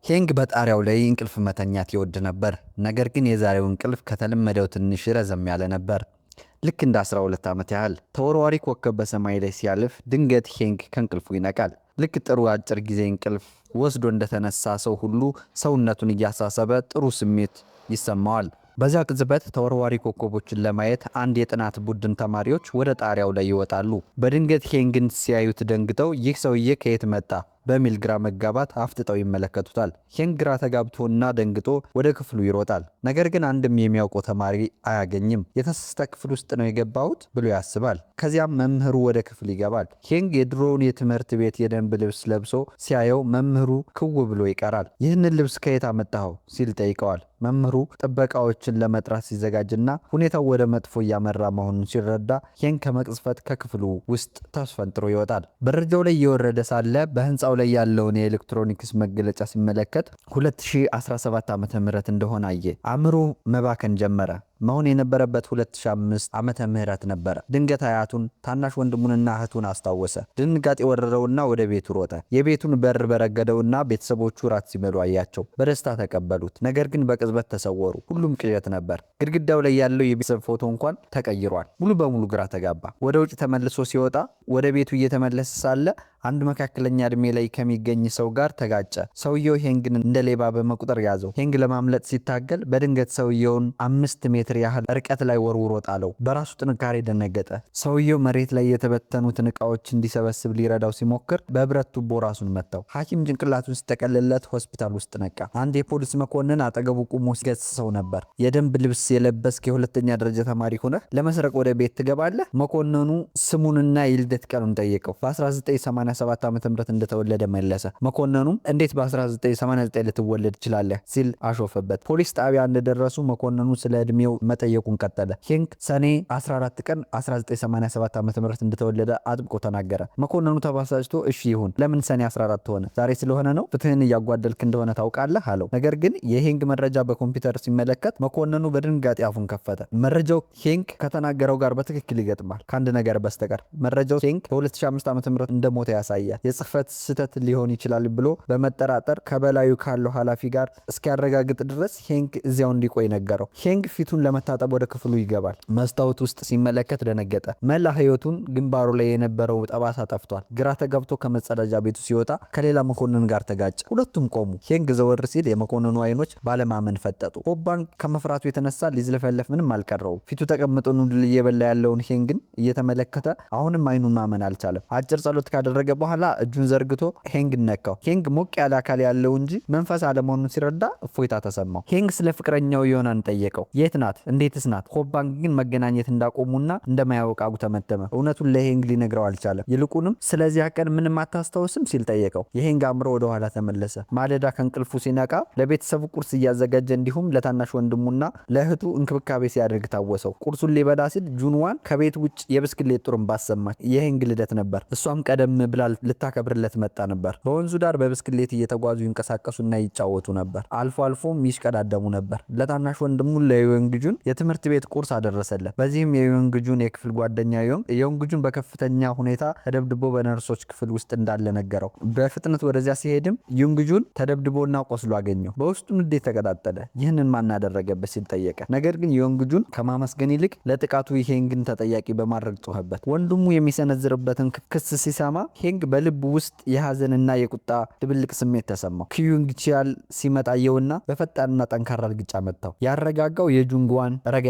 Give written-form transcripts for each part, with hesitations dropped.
ሄንግ በጣሪያው ላይ እንቅልፍ መተኛት ይወድ ነበር። ነገር ግን የዛሬው እንቅልፍ ከተለመደው ትንሽ ረዘም ያለ ነበር። ልክ እንደ 12 ዓመት ያህል ተወርዋሪ ኮከብ በሰማይ ላይ ሲያልፍ ድንገት ሄንግ ከእንቅልፉ ይነቃል። ልክ ጥሩ አጭር ጊዜ እንቅልፍ ወስዶ እንደተነሳ ሰው ሁሉ ሰውነቱን እያሳሰበ ጥሩ ስሜት ይሰማዋል። በዚያ ቅጽበት ተወርዋሪ ኮከቦችን ለማየት አንድ የጥናት ቡድን ተማሪዎች ወደ ጣሪያው ላይ ይወጣሉ። በድንገት ሄንግን ሲያዩት ደንግጠው ይህ ሰውዬ ከየት መጣ በሚል ግራ መጋባት አፍጥጠው ይመለከቱታል። ሄንግ ግራ ተጋብቶና ደንግጦ ወደ ክፍሉ ይሮጣል። ነገር ግን አንድም የሚያውቀው ተማሪ አያገኝም። የተሳሳተ ክፍል ውስጥ ነው የገባሁት ብሎ ያስባል። ከዚያም መምህሩ ወደ ክፍል ይገባል። ሄንግ የድሮውን የትምህርት ቤት የደንብ ልብስ ለብሶ ሲያየው መምህሩ ክው ብሎ ይቀራል። ይህንን ልብስ ከየት አመጣኸው ሲል ጠይቀዋል። መምህሩ ጥበቃዎችን ለመጥራት ሲዘጋጅና ሁኔታው ወደ መጥፎ እያመራ መሆኑን ሲረዳ ሄንግ ከመቅጽበት ከክፍሉ ውስጥ ተስፈንጥሮ ይወጣል። በደረጃው ላይ እየወረደ ሳለ በህንፃው ላይ ያለውን የኤሌክትሮኒክስ መገለጫ ሲመለከት 2017 ዓ.ም እንደሆነ አየ። አእምሮ መባከን ጀመረ። መሆን የነበረበት 2005 ዓመተ ምህረት ነበረ። ድንገት አያቱን፣ ታናሽ ወንድሙንና እህቱን አስታወሰ። ድንጋጤ ወረረውና ወደ ቤቱ ሮጠ። የቤቱን በር በረገደውና ቤተሰቦቹ ራት ሲበሉ አያቸው። በደስታ ተቀበሉት። ነገር ግን በቅጽበት ተሰወሩ። ሁሉም ቅዠት ነበር። ግድግዳው ላይ ያለው የቤተሰብ ፎቶ እንኳን ተቀይሯል። ሙሉ በሙሉ ግራ ተጋባ። ወደ ውጭ ተመልሶ ሲወጣ ወደ ቤቱ እየተመለሰ ሳለ አንድ መካከለኛ እድሜ ላይ ከሚገኝ ሰው ጋር ተጋጨ። ሰውየው ሄንግን እንደ ሌባ በመቁጠር ያዘው። ሄንግ ለማምለጥ ሲታገል በድንገት ሰውየውን 5 ሜትር ያህል ርቀት ላይ ወርውሮ ጣለው። በራሱ ጥንካሬ ደነገጠ። ሰውየው መሬት ላይ የተበተኑትን ዕቃዎች እንዲሰበስብ ሊረዳው ሲሞክር በብረት ቱቦ ራሱን መታው። ሐኪም ጭንቅላቱን ሲጠቀልለት ሆስፒታል ውስጥ ነቃ። አንድ የፖሊስ መኮንን አጠገቡ ቆሞ ሲገስጸው ነበር። የደንብ ልብስ የለበስክ የሁለተኛ ደረጃ ተማሪ ሆነህ ለመስረቅ ወደ ቤት ትገባለህ? መኮንኑ ስሙንና የልደት ቀኑን ጠየቀው። በ1987 ዓ.ም እንደተወለደ መለሰ። መኮንኑም እንዴት በ1989 ልትወለድ ትችላለህ ሲል አሾፈበት። ፖሊስ ጣቢያ እንደደረሱ መኮንኑ ስለ ዕድሜው መጠየቁን ቀጠለ። ሄንግ ሰኔ 14 ቀን 1987 ዓ.ም እንደተወለደ አጥብቆ ተናገረ። መኮንኑ ተባሳጭቶ እሺ ይሁን፣ ለምን ሰኔ 14 ሆነ? ዛሬ ስለሆነ ነው? ፍትህን እያጓደልክ እንደሆነ ታውቃለህ አለው። ነገር ግን የሄንግ መረጃ በኮምፒውተር ሲመለከት መኮንኑ በድንጋጤ አፉን ከፈተ። መረጃው ሄንግ ከተናገረው ጋር በትክክል ይገጥማል፣ ከአንድ ነገር በስተቀር። መረጃው ሄንግ በ2005 ዓ.ም እንደሞተ ያሳያል። የጽህፈት ስህተት ሊሆን ይችላል ብሎ በመጠራጠር ከበላዩ ካለው ኃላፊ ጋር እስኪያረጋግጥ ድረስ ሄንግ እዚያው እንዲቆይ ነገረው። ሄንግ ፊቱን ለመታጠብ ወደ ክፍሉ ይገባል። መስታወት ውስጥ ሲመለከት ደነገጠ። መላ ህይወቱን ግንባሩ ላይ የነበረው ጠባሳ ጠፍቷል። ግራ ተጋብቶ ከመጸዳጃ ቤቱ ሲወጣ ከሌላ መኮንን ጋር ተጋጨ። ሁለቱም ቆሙ። ሄንግ ዘወር ሲል የመኮንኑ አይኖች ባለማመን ፈጠጡ። ሆባን ከመፍራቱ የተነሳ ሊዝለፈለፍ ምንም አልቀረውም። ፊቱ ተቀምጦ ኑድል እየበላ ያለውን ሄንግን እየተመለከተ አሁንም አይኑን ማመን አልቻለም። አጭር ጸሎት ካደረገ በኋላ እጁን ዘርግቶ ሄንግ ነካው። ሄንግ ሞቅ ያለ አካል ያለው እንጂ መንፈስ አለመሆኑን ሲረዳ እፎይታ ተሰማው። ሄንግ ስለ ፍቅረኛው ዮናን ጠየቀው። የት ናት? እንዴትስ ናት? ሆባንግ ግን መገናኘት እንዳቆሙና እንደማያውቅ አጉተመተመ። እውነቱን ለሄንግ ሊነግረው አልቻለም። ይልቁንም ስለዚያ ቀን ምንም አታስታውስም ሲል ጠየቀው። የሄንግ አእምሮ ወደ ኋላ ተመለሰ። ማለዳ ከእንቅልፉ ሲነቃ ለቤተሰቡ ቁርስ እያዘጋጀ እንዲሁም ለታናሽ ወንድሙና ለእህቱ እንክብካቤ ሲያደርግ ታወሰው። ቁርሱን ሊበላ ሲል ጁንዋን ከቤት ውጭ የብስክሌት ጥሩምባ አሰማች። የሄንግ ልደት ነበር። እሷም ቀደም ብላ ልታከብርለት መጣ ነበር። በወንዙ ዳር በብስክሌት እየተጓዙ ይንቀሳቀሱና ይጫወቱ ነበር። አልፎ አልፎም ይሽቀዳደሙ ነበር። ለታናሽ ወንድሙ ለዮንግጁን የትምህርት ቤት ቁርስ አደረሰለት። በዚህም የዮንግጁን የክፍል ጓደኛ ዮንግጁን በከፍተኛ ሁኔታ ተደብድቦ በነርሶች ክፍል ውስጥ እንዳለ ነገረው። በፍጥነት ወደዚያ ሲሄድም ዮንግጁን ተደብድቦና ቆስሎ አገኘው። በውስጡ ንዴት ተቀጣጠለ። ይህንን ማን አደረገበት ሲል ጠየቀ። ነገር ግን ዮንግጁን ከማመስገን ይልቅ ለጥቃቱ ሄንግን ተጠያቂ በማድረግ ጮኸበት። ወንድሙ የሚሰነዝርበትን ክስ ሲሰማ ሄንግ በልብ ውስጥ የሐዘንና የቁጣ ድብልቅ ስሜት ተሰማው። ኪዩንግቺያል ሲመጣየውና በፈጣንና ጠንካራ እርግጫ መታው። ያረጋጋው የጁንግዋን ረጋ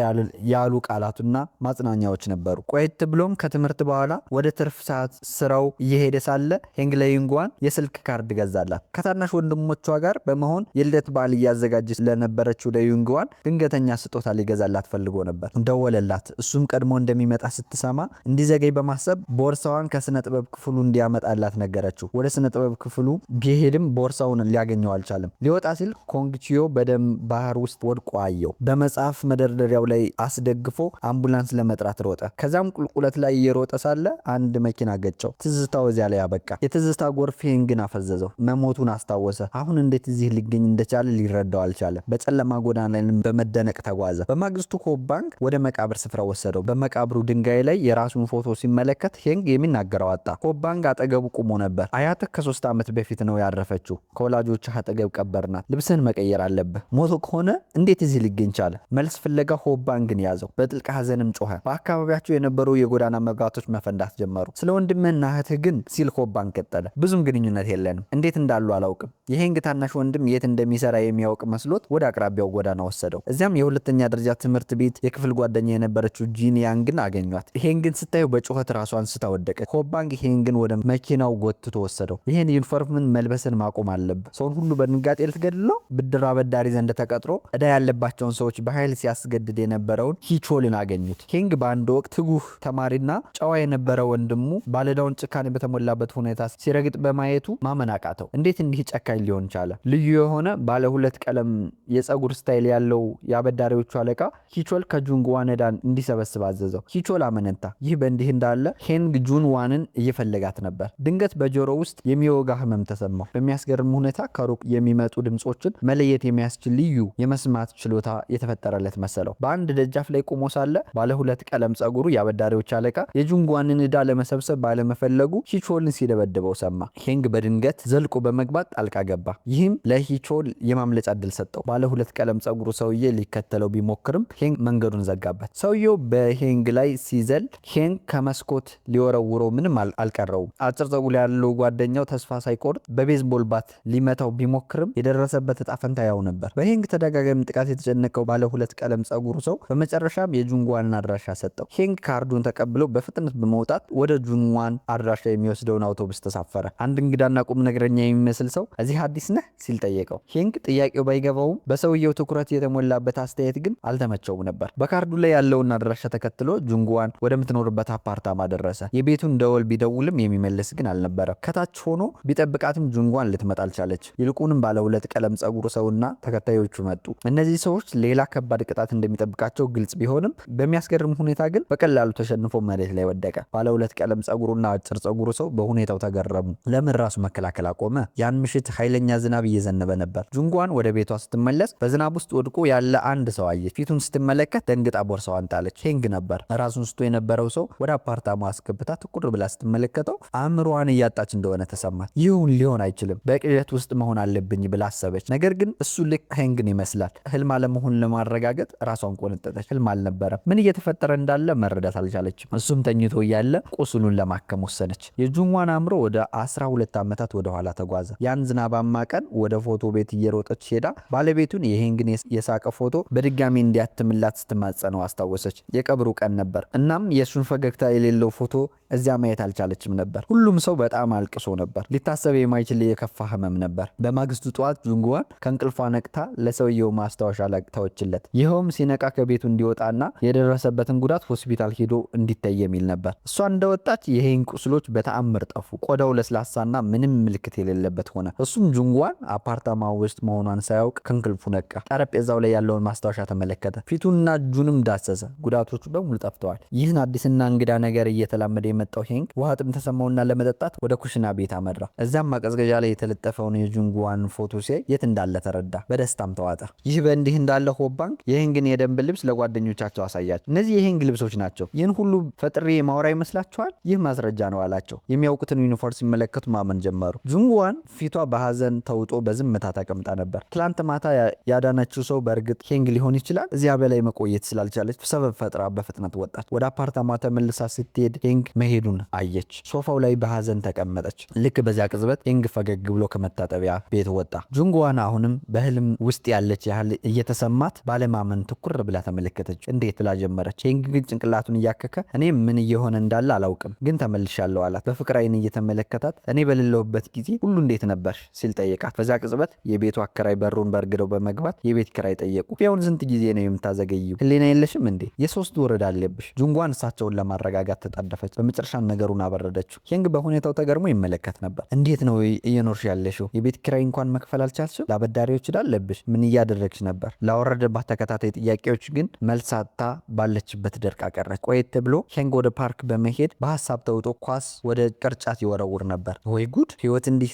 ያሉ ቃላቱና ማጽናኛዎች ነበሩ። ቆየት ብሎም ከትምህርት በኋላ ወደ ትርፍ ሰዓት ስራው እየሄደ ሳለ ሄንግ ለዩንግዋን የስልክ ካርድ ገዛላት። ከታናሽ ወንድሞቿ ጋር በመሆን የልደት በዓል እያዘጋጀች ለነበረችው ለዩንግዋን ድንገተኛ ስጦታ ሊገዛላት ፈልጎ ነበር። ደወለላት። እሱም ቀድሞ እንደሚመጣ ስትሰማ እንዲዘገይ በማሰብ ቦርሳዋን ከስነ ጥበብ ክፍሉ እንዲያመጣላት ነገረችው። ወደ ስነ ጥበብ ክፍሉ ቢሄድም ቦርሳውን ሊያገኘው አልቻለም። ሊወጣ ሲል ኮንግቺዮ በደም ባህር ውስጥ ወድቆ አየው። በመጽሐፍ መደርደሪያው ላይ አስደግፎ አምቡላንስ ለመጥራት ሮጠ። ከዛም ቁልቁለት ላይ እየሮጠ ሳለ አንድ መኪና ገጨው። ትዝታው እዚያ ላይ አበቃ። የትዝታ ጎርፍ ሄንግን አፈዘዘው። መሞቱን አስታወሰ። አሁን እንዴት እዚህ ሊገኝ እንደቻለ ሊረዳው አልቻለም። በጨለማ ጎዳና ላይ በመደነቅ ተጓዘ። በማግስቱ ኮብ ባንክ ወደ መቃብር ስፍራ ወሰደው። በመቃብሩ ድንጋይ ላይ የራሱን ፎቶ ሲመለከት ሄንግ የሚናገረው አጣ። ኮብ ባንክ አጠገቡ ቆሞ ነበር። አያትህ ከ3 ዓመት በፊት ነው ያረፈችው። ከወላጆችህ አጠገብ ቀበርናት። ልብስህን መቀየር አለብህ። ሞቶ ከሆነ እንዴት እዚህ ሊገኝ ቻለ? መልስ ፍለጋ ኮብ ባንክን ያዘው። በጥልቅ ሐዘንም ጮኸ። በአካባቢያቸው የነበሩ የጎዳና መብራቶች መፈንዳት ጀመሩ። ስለ ወንድምህና እህትህ ግን ሲል ኮብ ባንክ ቀጠለ። ብዙም ግንኙነት የለንም። እንዴት እንዳሉ አላውቅም። የሄንግ ታናሽ ወንድም የት እንደሚሰራ የሚያውቅ መስሎት ወደ አቅራቢያው ጎዳና ወሰደው። እዚያም የሁለተኛ ደረጃ ትምህርት ቤት የክፍል ጓደኛ የነበረችው ጂን ያንግን አገኟት። ሄንግን ስታየው በጩኸት ራሷን ስታ ወደቀች። ኮብ ባንክ ሄንግን ወደ መኪናው ጎትቶ ወሰደው። ይህን ዩኒፎርምን መልበስን ማቆም አለብህ። ሰውን ሁሉ በድንጋጤ ልትገድል ነው? ብድር አበዳሪ ዘንድ ተቀጥሮ ዕዳ ያለባቸውን ሰዎች በኃይል ሲያስገድድ የነበረውን ሂቾልን አገኙት። ሄንግ በአንድ ወቅት ትጉህ ተማሪና ጨዋ የነበረ ወንድሙ ባለዳውን ጭካኔ በተሞላበት ሁኔታ ሲረግጥ በማየቱ ማመን አቃተው። እንዴት እንዲህ ጨካኝ ሊሆን ቻለ? ልዩ የሆነ ባለ 2 ቀለም የፀጉር ስታይል ያለው የአበዳሪዎቹ አለቃ ሂቾል ከጁንግ ዋን ዕዳን እንዲሰበስብ አዘዘው። ሂቾል አመነታ። ይህ በእንዲህ እንዳለ ሄንግ ጁን ዋንን እየፈለጋት ነበር። ድንገት በጆሮ ውስጥ የሚወጋ ህመም ተሰማው። በሚያስገርም ሁኔታ ከሩቅ የሚመጡ ድምፆችን መለየት የሚያስችል ልዩ የመስማት ችሎታ የተፈጠረለት መሰለው። በአንድ ደጃፍ ላይ ቆሞ ሳለ ባለ 2 ቀለም ፀጉሩ የአበዳሪዎች አለቃ የጁንግ ዋንን ዕዳ ለመሰብሰብ ባለመፈለጉ ሂቾልን ሲደበድበው ሰማ። ሄንግ በድንገት ዘልቆ በመግባት ጣልቃ ገባ። ይህም ለሂቾል የማምለጫ ዕድል ሰጠው። ባለ 2 ቀለም ፀጉሩ ሰውዬ ሊከተለው ቢሞክርም ሄንግ መንገዱን ዘጋበት። ሰውየው በሄንግ ላይ ሲዘል ሄንግ ከመስኮት ሊወረውረው ምንም አልቀረውም። አጭር ፀጉር ያለው ጓደኛው ተስፋ ሳይቆርጥ በቤዝቦል ባት ሊመታው ቢሞክርም የደረሰበት ዕጣ ፈንታ ያው ነበር። በሄንግ ተደጋጋሚ ጥቃት የተጨነቀው ባለ 2 ቀለም ፀጉሩ ሰው በመጨረሻም የጁንግ ዋንን አድራሻ ሰጠው። ሄንግ ካርዱን ተቀብሎ በፍጥነት በመውጣት ወደ ጁንግ ዋን አድራሻ የሚወስደውን አውቶቡስ ተሳፈረ። አንድ እንግዳና ቁም ነገረኛ የሚመስል ሰው እዚህ አዲስ ነህ ሲል ጠየቀው። ሄንግ ጥያቄው ባይገባውም በሰውየው ትኩረት የተሞላበት አስተያየት ግን አልተመቸውም ነበር። በካርዱ ላይ ያለውን አድራሻ ተከትሎ ጁንግ ዋን ወደምትኖርበት አፓርታማ ደረሰ። የቤቱን ደወል ቢደውልም የሚመልስ ግን አልነበረም። ከታች ሆኖ ቢጠብቃትም ጁንግ ዋን ልትመጣ አልቻለች። ይልቁንም ባለ 2 ቀለም ፀጉሩ ሰውና ተከታዮቹ መጡ። እነዚህ ሰዎች ሌላ ከባድ ቅጣት እንደሚጠብቃቸው ግልጽ ቢሆንም በሚያስገርም ሁኔታ ግን በቀላሉ ተሸንፎ መሬት ላይ ወደቀ። ባለ 2 ቀለም ፀጉሩና አጭር ፀጉሩ ሰው በሁኔታው ተገረሙ። ለምን ራሱ መከላከል አቆመ? ያን ምሽት ኃይለኛ ዝናብ እየዘነበ ነበር። ጁንግ ዋን ወደ ቤቷ ስትመለስ በዝናብ ውስጥ ወድቆ ያለ አንድ ሰው አየች። ፊቱን ስትመለከት ደንግጣ ቦርሳዋን ጣለች። ሄንግ ነበር። ራሱን ስቶ የነበረው ሰው ወደ አፓርታማ አስገብታ ትኩር ብላ ስትመለከተው አእምሮዋን እያጣች እንደሆነ ተሰማት። ይሁን ሊሆን አይችልም፣ በቅዠት ውስጥ መሆን አለብኝ ብላ አሰበች። ነገር ግን እሱ ልክ ሄንግን ይመስላል። ህልም አለመሆኑን ለማረጋገጥ ራሷን ቆነጠጠች። ህልም አልነበረም። ምን እየተፈጠረ እንዳለ መረዳት አልቻለችም። እሱም ተኝቶ እያለ ቁስሉን ለማከም ወሰነች። የጁንግ ዋን አእምሮ ወደ 12 ዓመታት ወደ ኋላ ተጓዘ። ያን ዝናባማ ቀን ወደ ፎቶ ቤት እየሮጠች ሄዳ ባለቤቱን የሄንግን የሳቀ ፎቶ በድጋሚ እንዲያትምላት ስትማጸነው አስታወሰች። የቀብሩ ቀን ነበር። እናም የእሱን ፈገግታ የሌለው ፎቶ እዚያ ማየት አልቻለችም ነበር። ሁሉም ሰው በጣም አልቅሶ ነበር። ሊታሰብ የማይችል የከፋ ህመም ነበር። በማግስቱ ጠዋት ጁንግ ዋን ከእንቅልፏ ነቅታ ለሰውየው ማስታወሻ ላቅታዎችለት። ይኸውም ሲነቃ ከቤቱ እንዲወጣና የደረሰበትን ጉዳት ሆስፒታል ሄዶ እንዲታይ የሚል ነበር። እሷ እንደወጣች የሄንግ ቁስሎች በተአምር ጠፉ። ቆዳው ለስላሳና ምንም ምልክት የሌለበት ሆነ። እሱም ጁንግ ዋን አፓርታማ ውስጥ መሆኗን ሳያውቅ ከእንቅልፉ ነቃ። ጠረጴዛው ላይ ያለውን ማስታወሻ ተመለከተ። ፊቱንና እጁንም ዳሰሰ። ጉዳቶቹ በሙሉ ጠፍተዋል። ይህን አዲስና እንግዳ ነገር እየተላመደ የመጣው ሄንግ ውሃ ጥም ተሰማውና ለመጠጣት ወደ ኩሽና ቤት አመራ። እዚያም ማቀዝቀዣ ላይ የተለጠፈውን የጁንግ ዋን ፎቶ ሲያይ የት እንዳለ ተረዳ። በደስታም ተዋጠ። ይህ በእንዲህ እንዳለ ኮብ ባንክ የሄንግን የደንብ ልብስ ለጓደኞቻቸው አሳያቸው። እነዚህ የሄንግ ልብሶች ናቸው። ይህን ሁሉ ፈጥሬ ማውራ ይመስላችኋል? ይህ ማስረጃ ነው አላቸው። የሚያውቁትን ዩኒፎርም ሲመለከቱ ማመን ጀመሩ። ጁንግ ዋን ፊቷ በሐዘን ተውጦ በዝምታ ተቀምጣ ነበር። ትላንት ማታ ያዳነችው ሰው በእርግጥ ሄንግ ሊሆን ይችላል። እዚያ በላይ መቆየት ስላልቻለች ሰበብ ፈጥራ በፍጥነት ወጣች። ወደ አፓርታማ ተመልሳ ስትሄድ ሄንግ መሄዱን አየች። ሶፋው ላይ በሐዘን ተቀመጠች። ልክ በዚያ ቅጽበት ሄንግ ፈገግ ብሎ ከመታጠቢያ ቤት ወጣ። ጁንግ ዋን አሁንም በህልም ውስጥ ያለች ያህል እየተሰማት ባለማመን ትኩር ብላ ተመለከተች። እንዴት ብላ ጀመረች። ሄንግ ግን ጭንቅላቱን እያከከ እኔ ምን እየሆነ እንዳለ አላውቅም፣ ግን ተመልሻለሁ አላት። በፍቅር አይን እየተመለከታት እኔ በሌለሁበት ጊዜ ሁሉ እንዴት ነበር ሲል ጠየቃት። በዚያ ቅጽበት የቤቱ አከራይ በሩን በርግደው በመግባት የቤት ኪራይ ጠየቁ። ቢያውን ስንት ጊዜ ነው የምታዘገዩ? ህሊና የለሽም እንዴ? የ3 ወር ዕዳ አለብሽ። ጁንግ ዋን እሳቸውን ለማረጋጋት ተጣደፈች። በመጨረሻም ነገሩን አበረደችው። ሄንግ በሁኔታው ተገርሞ ይመለከት ነበር። እንዴት ነው እየኖርሽ ያለሽው? የቤት ኪራይ እንኳን መክፈል አልቻልሽም? ለአበዳሪዎች ዕዳ አለብሽ። ምን እያደረግሽ ነበር? ላወረደባት ተከታታይ ተከታታይ ጥያቄዎች ግን መልሳታ ባለችበት ደርቃ ቀረች። ቆየት ብሎ ሄንግ ወደ ፓርክ በመሄድ በሀሳብ ተውጦ ኳስ ወደ ቅርጫት ይወረውር ነበር። ወይ ጉድ! ህይወት እንዲህ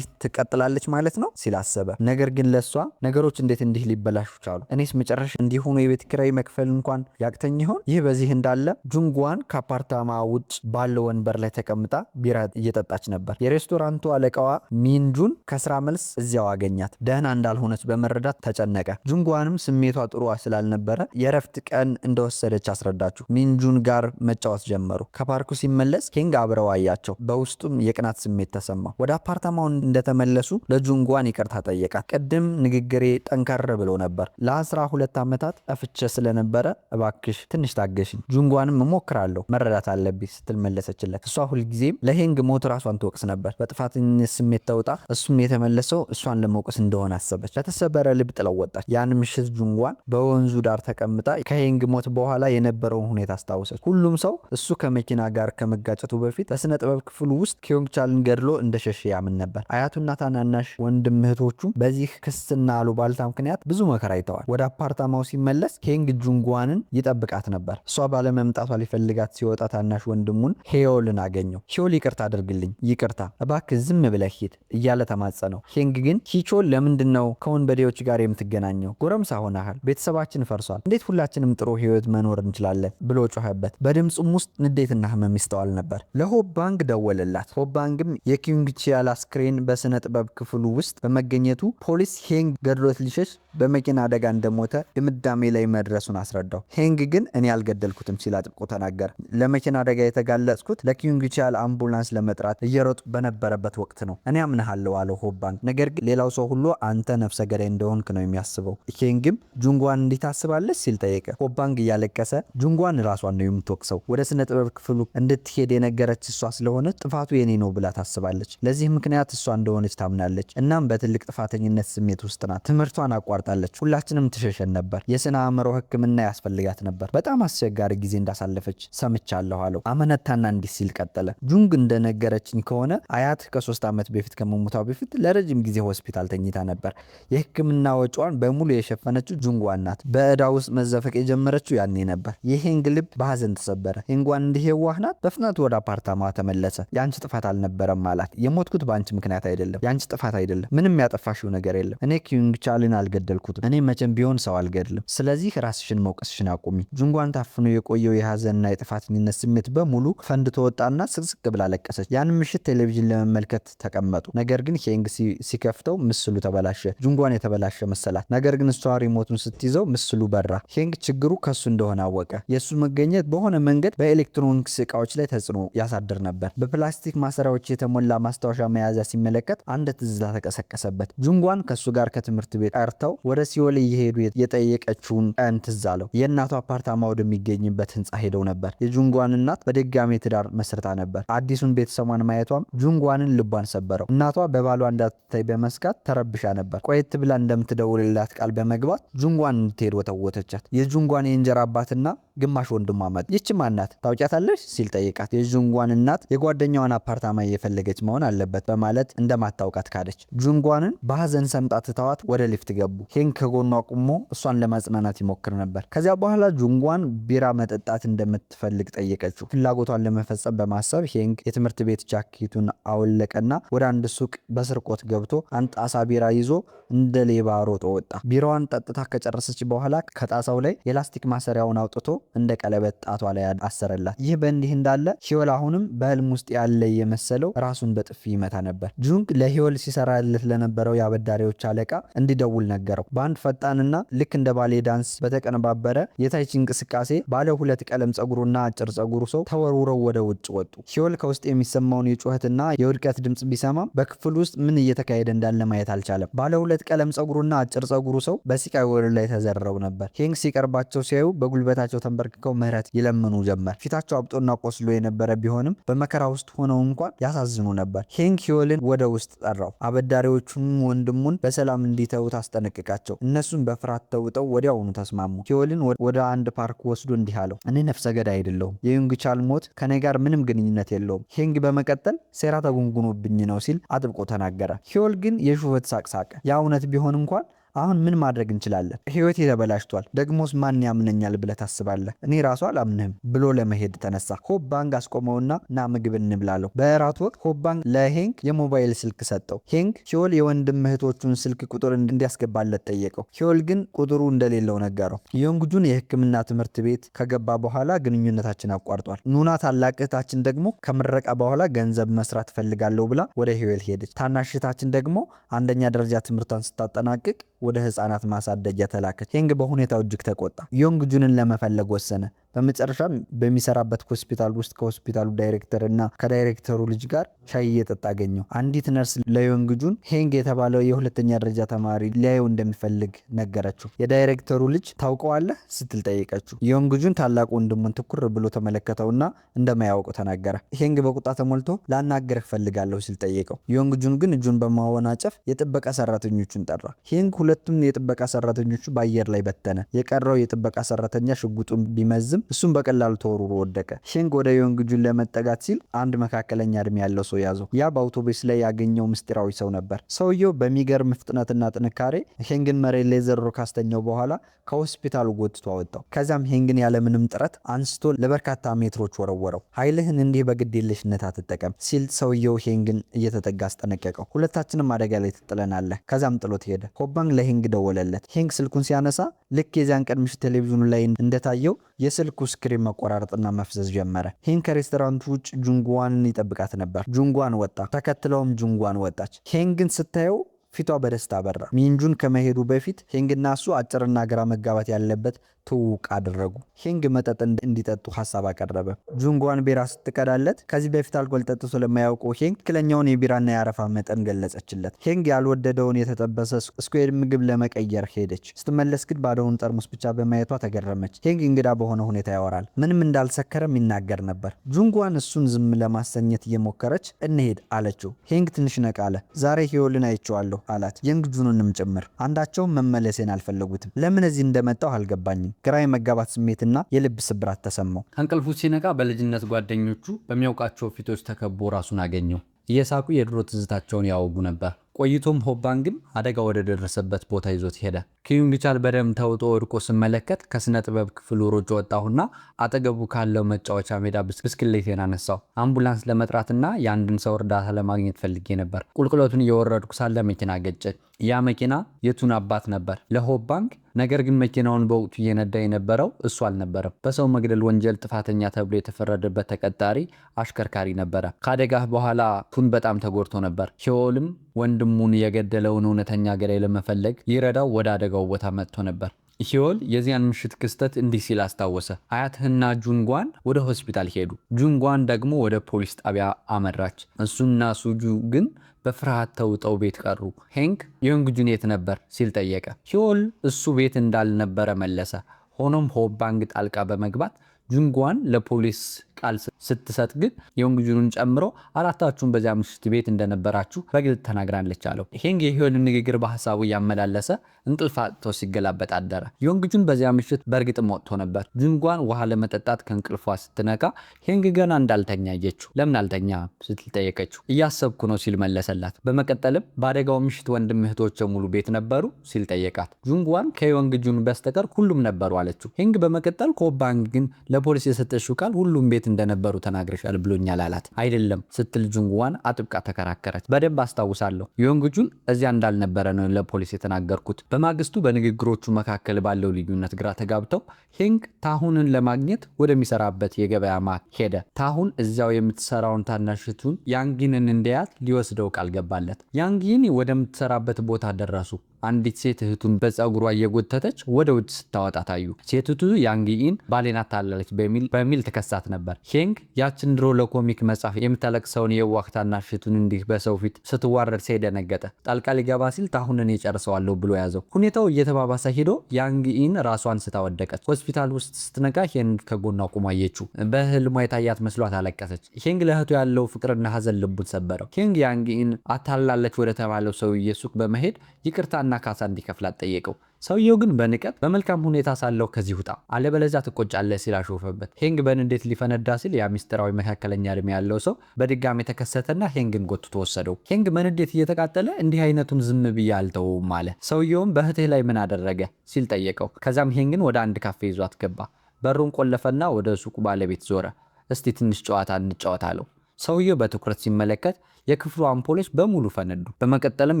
ትቀጥላለች ማለት ነው ሲል አሰበ። ነገር ግን ለሷ ነገሮች እንዴት እንዲህ ሊበላሹ ቻሉ? እኔስ መጨረሻ እንዲሆኑ የቤት ኪራይ መክፈል እንኳን ያቅተኝ ይሆን? ይህ በዚህ እንዳለ ጁንጓን ከአፓርታማ ውጭ ባለው ወንበር ላይ ተቀምጣ ቢራ እየጠጣች ነበር። የሬስቶራንቱ አለቃዋ ሚንጁን ከስራ መልስ እዚያው አገኛት። ደህና እንዳልሆነች በመረዳት ተጨነቀ። ጁንጓንም ስሜቷ ጥሩ ስላልነበረ የረፍት ቀን እንደወሰደች አስረዳችሁ። ሚንጁን ጋር መጫወት ጀመሩ። ከፓርኩ ሲመለስ ሄንግ አብረው አያቸው። በውስጡም የቅናት ስሜት ተሰማው። ወደ አፓርታማው እንደተመለሱ ለጁንጓን ይቅርታ ጠየቃት። ቅድም ንግግሬ ጠንከር ብሎ ነበር። ለ12 ዓመታት ጠፍቼ ስለነበረ እባክሽ ትንሽ ታገሽኝ። ጁንጓንም እሞክራለሁ መረዳት አለብኝ ስትል መለሰችለት። እሷ ሁልጊዜም ለሄንግ ሞት ራሷን ትወቅስ ነበር። በጥፋተኝነት ስሜት ተውጣ እሱም የተመለሰው እሷን ለመውቀስ እንደሆነ አሰበች። ለተሰበረ ልብ ጥለው ወጣች። ያን ምሽት ጁንጓን በወንዙ ዳር ተቀምጣ ከሄንግ ሞት በኋላ የነበረውን ሁኔታ አስታወሰች። ሁሉም ሰው እሱ ከመኪና ጋር ከመጋጨቱ በፊት በስነ ጥበብ ክፍሉ ውስጥ ኪዮንግቻልን ገድሎ እንደሸሸ ያምን ነበር። አያቱና ታናናሽ ወንድም እህቶቹ በዚህ ክስና አሉባልታ ምክንያት ብዙ መከራ አይተዋል። ወደ አፓርታማው ሲመለስ ሄንግ ጁንጓንን ይጠብቃት ነበር። እሷ ባለመምጣቷ ሊፈልጋት ሲወጣ ታናሽ ወንድሙን ሄዮልን አገኘው። ሄዮል ይቅርታ አድርግልኝ፣ ይቅርታ እባክህ ዝም ብለህ ሂድ እያለ ተማጸነው። ሄንግ ግን ሂቾል ለምንድን ነው ከወንበዴዎች ጋር የምትገናኘው? ጎረምሳ ሆነሃል፣ ቤተሰባችን ፈርሷል፣ እንዴት ሁላችንም ጥሩ ህይወት መኖር እንችላለን ብሎ ጮኸበት። በድምፁም ውስጥ ንዴትና ህመም ይስተዋል ነበር። ለሆባንግ ደወለላት። ሆባንግም የኪዮንግቺያል አስክሬን በስነ ጥበብ ክፍሉ ውስጥ በመገኘቱ ፖሊስ ሄንግ ገድሎት ሊሸሽ በመኪና አደጋ እንደሞተ ድምዳሜ ላይ መድረሱን አስረዳው። ሄንግ ግን እኔ አልገደልኩትም ሲል አጥብቆ ተናገረ። ለመኪና አደጋ የተጋለጽኩት ለኪዮንግቺያል አምቡላንስ ለመጥራት እየሮጡ በነበረበት ወቅት ነው። እኔ አምንሃለሁ አለው ሆባንግ። ነገር ግን ሌላው ሰው ሁሉ አንተ ነፍሰ ገዳይ እንደሆንክ ነው የሚያስበው። ሄንግም ጁንጓን እንዲህ ታስባለች ሲል ጠየቀ። ሆባንግ እያለቀሰ ጁንጓን ራሷን ነው የምትወቅሰው። ወደ ስነ ጥበብ ክፍሉ እንድትሄድ የነገረች እሷ ስለሆነች ጥፋቱ የኔ ነው ብላ ታስባለች። ለዚህ ምክንያት እሷ እንደሆነች ታምናለች። እናም በትልቅ ጥፋተኝነት ስሜት ውስጥ ናት። ትምህርቷን አቋርጣለች። ሁላችንም ትሸሸን ነበር። የስነ አእምሮ ሕክምና ያስፈልጋት ነበር። በጣም አስቸጋሪ ጊዜ እንዳሳለፈች ሰምቻለሁ አለው። አመነታና እንዲህ ሲል ቀጠለ። ጁንግ እንደነገረችኝ ከሆነ አያት ከ3 ዓመት በፊት ከመሞቷ በፊት ለረጅም ጊዜ ሆስፒታል ተኝታ ነበር። የሕክምና ወጪዋን በሙሉ የሸፈነችው ጁንጓን ናት። በዕዳ ውስጥ መዘፈቅ የጀመረችው ያኔ ነበር። የሄንግ ልብ በሐዘን ተሰበረ። ሄንጓን እንዲህ የዋህ ናት። በፍጥነት ወደ አፓርታማ ተመለሰ። የአንቺ ጥፋት አልነበረም አላት። የሞትኩት በአንቺ ምክንያት አይደለም፣ የአንቺ ጥፋት አይደለም። ምንም ያጠፋሽው ነገር የለም። እኔ ኪዮንግቻልን አልገደልኩትም። እኔ መቼም ቢሆን ሰው አልገድልም። ስለዚህ ራስሽን መውቀስሽን አቁሚ። ጁንጓን ታፍኖ የቆየው የሐዘንና የጥፋተኝነት ስሜት በሙሉ ፈንድቶ ወጣና ስቅስቅ ብላ ለቀሰች። ያን ምሽት ቴሌቪዥን ለመመልከት ተቀመጡ። ነገር ግን ሄንግ ሲከፍተው ምስሉ ተበላሸ። ጁንጓን የተበላሸ መሰላት። ነገር ግን እሷ ሪሞቱን ስትይዘው ምስሉ በራ። ሄንግ ችግሩ ከሱ እንደሆነ አወቀ። የእሱ መገኘት በሆነ መንገድ በኤሌክትሮኒክስ እቃዎች ላይ ተጽዕኖ ያሳድር ነበር። በፕላስቲክ ማሰሪያዎች የተሞላ ማስታወሻ መያዣ ሲመለከት አንድ ትዝታ ተቀሰቀሰበት። ጁንጓን ከሱ ጋር ከትምህርት ቤት ቀርተው ወደ ሲኦል እየሄዱ የጠየቀችውን ቀን ትዝ አለው። የእናቷ አፓርታማ ወደሚገኝበት ህንፃ ሄደው ነበር። የጁንጓን እናት በድጋሜ ትዳር መስርታ ነበር። አዲሱን ቤተሰቧን ማየቷም ጁንጓንን ልቧን ሰበረው። እናቷ በባሏ እንዳትታይ በመስጋት ተረብሻ ነበር። ቆየት ብላ እንደምትደውልላት ቃል በመግባት ጁንጓን እንድትሄድ ወተወተቻት። የጁንጓን የእንጀራ አባትና ግማሽ ወንድሟ መጡ። ይህች ማናት ታውቂያታለሽ ሲል ጠይቃት። የጁንጓን እናት የጓደኛዋን አፓርታማ እየፈለገች መሆን አለበት በማለት እንደማታውቃት ካደች። ጁንጓንን በሐዘን ሰምጣ ትተዋት ወደ ሊፍት ገቡ። ሄንግ ከጎኗ ቁሞ እሷን ለማጽናናት ይሞክር ነበር። ከዚያ በኋላ ጁንጓን ቢራ መጠጣት እንደምትፈልግ ጠየቀችው። ፍላጎቷን ለመፈጸም በማሰብ ሄንግ የትምህርት ቤት ጃኬቱን አወለቀና ወደ አንድ ሱቅ በስርቆት ገብቶ አንድ ጣሳ ቢራ ይዞ እንደ ሌባ ሮጦ ወጣ። ቢራዋን ጠጥታ ከጨረሰች በኋላ ከጣሳው ላይ የላስቲክ ማሰሪያውን አውጥቶ እንደ ቀለበት ጣቷ ላይ አሰረላት። ይህ በእንዲህ እንዳለ ሂዮል አሁንም በህልም ውስጥ ያለ የመሰለው ራሱን በጥፊ ይመታ ነበር። ጁንግ ለሂዮል ሲሰራለት ለነበረው የአበዳሪዎች አለቃ እንዲደውል ነገረው። በአንድ ፈጣንና ልክ እንደ ባሌ ዳንስ በተቀነባበረ የታይቺ እንቅስቃሴ ባለ 2 ቀለም ጸጉሩና አጭር ጸጉሩ ሰው ተወርውረው ወደ ውጭ ወጡ። ሂዮል ከውስጥ የሚሰማውን የጩኸትና የውድቀት ድምፅ ቢሰማም በክፍል ውስጥ ምን እየተካሄደ እንዳለ ማየት አልቻለም። ባለ 2 ቀለም ጸጉሩና አጭር ጸጉሩ ሰው በሲቃይ ወለል ላይ ተዘርረው ነበር። ሄንግ ሲቀርባቸው ሲያዩ በጉልበታቸው ተንበርክከው ምህረት ይለምኑ ጀመር። ፊታቸው አብጦና ቆስሎ የነበረ ቢሆንም በመከራ ውስጥ ሆነው እንኳን ያሳዝኑ ነበር። ሄንግ ሂዮልን ወደ ውስጥ ጠራው። አበዳሪዎቹን ወንድሙን በሰላም እንዲተውት አስጠነቅቃቸው። እነሱም በፍርሃት ተውጠው ወዲያውኑ ተስማሙ። ሂዮልን ወደ አንድ ፓርክ ወስዶ እንዲህ አለው፣ እኔ ነፍሰ ገዳይ አይደለሁም። የዩንግቻል ሞት ከኔ ጋር ምንም ግንኙነት የለውም። ሄንግ በመቀጠል ሴራ ተጉንጉኖብኝ ነው ሲል አጥብቆ ተናገረ። ሂዮል ግን የሹፈት ሳቅ ሳቀ። ያ እውነት ቢሆን እንኳን አሁን ምን ማድረግ እንችላለን? ህይወቴ ተበላሽቷል። ደግሞስ ማን ያምነኛል ብለህ ታስባለህ? እኔ ራሱ አላምንህም ብሎ ለመሄድ ተነሳ። ሆፕ ባንግ አስቆመውና ና ምግብ እንብላለው። በእራት ወቅት ሆፕ ባንግ ለሄንክ የሞባይል ስልክ ሰጠው። ሄንክ ሂዮል የወንድም እህቶቹን ስልክ ቁጥር እንዲያስገባለት ጠየቀው። ሂዮል ግን ቁጥሩ እንደሌለው ነገረው። ዮንግጁን የህክምና ትምህርት ቤት ከገባ በኋላ ግንኙነታችን አቋርጧል። ኑና ታላቅ እህታችን ደግሞ ከምረቃ በኋላ ገንዘብ መስራት ፈልጋለሁ ብላ ወደ ሂዮል ሄደች። ታናሽ እህታችን ደግሞ አንደኛ ደረጃ ትምህርቷን ስታጠናቅቅ ወደ ህፃናት ማሳደጊያ ተላከች። ሄንግ በሁኔታው እጅግ ተቆጣ። ዮንግጁንን ለመፈለግ ወሰነ። በመጨረሻም በሚሰራበት ሆስፒታል ውስጥ ከሆስፒታሉ ዳይሬክተር እና ከዳይሬክተሩ ልጅ ጋር ሻይ እየጠጣ አገኘው። አንዲት ነርስ ለዮንግጁን ሄንግ የተባለው የሁለተኛ ደረጃ ተማሪ ሊያየው እንደሚፈልግ ነገረችው። የዳይሬክተሩ ልጅ ታውቀዋለህ ስትል ጠየቀችው። ዮንግጁን ታላቅ ወንድሙን ትኩር ብሎ ተመለከተውና እንደማያውቁ ተናገረ። ሄንግ በቁጣ ተሞልቶ ላናገርህ ፈልጋለሁ ሲል ጠየቀው። ዮንግጁን ግን እጁን በማወናጨፍ የጥበቃ ሰራተኞቹን ጠራ። ሄንግ ሁለቱም የጥበቃ ሰራተኞቹ በአየር ላይ በተነ። የቀረው የጥበቃ ሰራተኛ ሽጉጡን ቢመዝም እሱም በቀላሉ ተወርውሮ ወደቀ። ሄንግ ወደ ዮንግጁን ለመጠጋት ሲል አንድ መካከለኛ እድሜ ያለው ሰው ያዘው። ያ በአውቶቡስ ላይ ያገኘው ምስጢራዊ ሰው ነበር። ሰውየው በሚገርም ፍጥነትና ጥንካሬ ሄንግን መሬት ላይ ዘርሮ ካስተኛው በኋላ ከሆስፒታሉ ጎትቶ አወጣው። ከዚያም ሄንግን ያለምንም ጥረት አንስቶ ለበርካታ ሜትሮች ወረወረው። ኃይልህን እንዲህ በግዴለሽነት አትጠቀም ሲል ሰውየው ሄንግን እየተጠጋ አስጠነቀቀው። ሁለታችንም አደጋ ላይ ትጥለናለህ። ከዛም ጥሎት ሄደ። ሆፕ ባንግ ለሄንግ ደወለለት። ሄንግ ስልኩን ሲያነሳ ልክ የዚያን ቀን ምሽት ቴሌቪዥኑ ላይ እንደታየው የስልኩ ስክሪን መቆራረጥና መፍዘዝ ጀመረ። ሄንግ ከሬስቶራንቱ ውጭ ጁንጓንን ይጠብቃት ነበር። ጁንጓን ወጣ። ተከትለውም ጁንጓን ወጣች። ሄንግን ስታየው ፊቷ በደስታ አበራ። ሚንጁን ከመሄዱ በፊት ሄንግና እሱ አጭርና ግራ መጋባት ያለበት ትውውቅ አደረጉ። ሄንግ መጠጥ እንዲጠጡ ሀሳብ አቀረበ። ጁንጓን ቢራ ስትቀዳለት ከዚህ በፊት አልኮል ጠጥቶ ስለማያውቀው ሄንግ ትክክለኛውን የቢራና የአረፋ መጠን ገለጸችለት። ሄንግ ያልወደደውን የተጠበሰ ስኩዌድ ምግብ ለመቀየር ሄደች። ስትመለስ ግን ባዶውን ጠርሙስ ብቻ በማየቷ ተገረመች። ሄንግ እንግዳ በሆነ ሁኔታ ያወራል። ምንም እንዳልሰከረም ይናገር ነበር። ጁንጓን እሱን ዝም ለማሰኘት እየሞከረች እንሄድ አለችው። ሄንግ ትንሽ ነቃ አለ። ዛሬ ሂዮልን አይቼዋለሁ አላት። ዮንግጁንንም ጭምር። አንዳቸውም መመለሴን አልፈለጉትም። ለምን እዚህ እንደመጣው አልገባኝም። ግራ የመጋባት ስሜትና የልብ ስብራት ተሰማው። ከእንቅልፉ ሲነቃ በልጅነት ጓደኞቹ በሚያውቃቸው ፊቶች ተከቦ ራሱን አገኘው። እየሳቁ የድሮ ትዝታቸውን ያወጉ ነበር። ቆይቶም ሆፕ ባንግም አደጋ ወደ ደረሰበት ቦታ ይዞት ሄደ። ኪዩንግቻል በደም ተውጦ ወድቆ ስመለከት ከስነ ጥበብ ክፍሉ ሮጬ ወጣሁና አጠገቡ ካለው መጫወቻ ሜዳ ብስክሌቴን አነሳው። አምቡላንስ ለመጥራትና የአንድን ሰው እርዳታ ለማግኘት ፈልጌ ነበር። ቁልቁለቱን እየወረድኩ ሳለ መኪና ገጨ። ያ መኪና የቱን አባት ነበር ለሆፕ ባንግ። ነገር ግን መኪናውን በወቅቱ እየነዳ የነበረው እሱ አልነበረም። በሰው መግደል ወንጀል ጥፋተኛ ተብሎ የተፈረደበት ተቀጣሪ አሽከርካሪ ነበረ። ከአደጋህ በኋላ ቱን በጣም ተጎድቶ ነበር። ሂዮልም ወንድሙን የገደለውን እውነተኛ ገዳይ ለመፈለግ ይረዳው ወደ አደጋው ቦታ መጥቶ ነበር። ሂዮል የዚያን ምሽት ክስተት እንዲህ ሲል አስታወሰ። አያትህና ጁንጓን ወደ ሆስፒታል ሄዱ። ጁንጓን ደግሞ ወደ ፖሊስ ጣቢያ አመራች። እሱና ሱጁ ግን በፍርሃት ተውጠው ቤት ቀሩ። ሄንግ ዮንግጁን የት ነበር ሲል ጠየቀ። ሂዮል እሱ ቤት እንዳልነበረ መለሰ። ሆኖም ሆፕ ባንግ ጣልቃ በመግባት ጁንጓን ለፖሊስ ቃል ስትሰጥ ግን ዮንግጁንን ጨምሮ አራታችሁን በዚያ ምሽት ቤት እንደነበራችሁ በግልጽ ተናግራለች አለው። ሄንግ የሂዮልን ንግግር በሐሳቡ እያመላለሰ እንቅልፍ አጥቶ ሲገላበጥ አደረ። ዮንግጁን በዚያ ምሽት በእርግጥም ወጥቶ ነበር። ጁንጓን ውሃ ለመጠጣት ከእንቅልፏ ስትነቃ ሄንግ ገና እንዳልተኛ አየችው። ለምን አልተኛ ስትል ጠየቀችው። እያሰብኩ ነው ሲል መለሰላት። በመቀጠልም በአደጋው ምሽት ወንድም እህቶች ሙሉ ቤት ነበሩ ሲል ጠየቃት። ጁንጓን ከዮንግጁን በስተቀር ሁሉም ነበሩ አለችው። ሄንግ በመቀጠል ሆፕ ባንግ ግን ለፖሊስ የሰጠችው ቃል ሁሉም ቤት እንደነበሩ ተናግረሻል ብሎኛል አላት። አይደለም ስትል ጁንጓን አጥብቃ ተከራከረች። በደንብ አስታውሳለሁ። ዮንግጁን እዚያ እንዳልነበረ ነው ለፖሊስ የተናገርኩት። በማግስቱ በንግግሮቹ መካከል ባለው ልዩነት ግራ ተጋብተው ሄንግ ታሁንን ለማግኘት ወደሚሰራበት የገበያ ማዕከል ሄደ። ታሁን እዚያው የምትሰራውን ታናሽቱን ያንጊንን እንዲያት ሊወስደው ቃል ገባለት። ያንጊን ወደምትሰራበት ቦታ ደረሱ። አንዲት ሴት እህቱን በፀጉሯ እየጎተተች ወደ ውጭ ስታወጣ ታዩ። ሴትቱ ያንጊን ባሌን አታለለች በሚል ተከሳት ነበር። ሄንግ ያችን ድሮ ለኮሚክ መጽሐፍ የምታለቅሰውን የዋህ ታናሽቱን እንዲህ በሰው ፊት ስትዋረድ ሳይደነገጠ ጣልቃ ሊገባ ሲል ታሁንን የጨርሰዋለሁ ብሎ ያዘው። ሁኔታው እየተባባሰ ሄዶ ያንጊን ራሷን ስታወደቀች። ሆስፒታል ውስጥ ስትነቃ ሄንግ ከጎኗ ቁማ አየችው። በህልሟ የታያት መስሏት አለቀሰች። ሄንግ ለእህቱ ያለው ፍቅርና ሀዘን ልቡን ሰበረው። ሄንግ ያንጊን አታላለች ወደ ተባለው ሰውዬ ሱቅ በመሄድ ይቅርታና ሕክምና ካሳ እንዲከፍላት ጠየቀው። ሰውየው ግን በንቀት በመልካም ሁኔታ ሳለው ከዚህ ውጣ አለበለዚያ ትቆጫለህ ሲል አሾፈበት። ሄንግ በንዴት ሊፈነዳ ሲል ያ ሚስጥራዊ መካከለኛ ዕድሜ ያለው ሰው በድጋሚ ተከሰተና ሄንግን ጎትቶ ወሰደው። ሄንግ በንዴት እየተቃጠለ እንዲህ አይነቱን ዝም ብዬ አልተውም አለ። ሰውየውም በእህትህ ላይ ምን አደረገ ሲል ጠየቀው። ከዛም ሄንግን ወደ አንድ ካፌ ይዟት ገባ። በሩን ቆለፈና ወደ ሱቁ ባለቤት ዞረ። እስቲ ትንሽ ጨዋታ እንጫወት አለው። ሰውየው በትኩረት ሲመለከት የክፍሉ አምፖሎች በሙሉ ፈነዱ። በመቀጠልም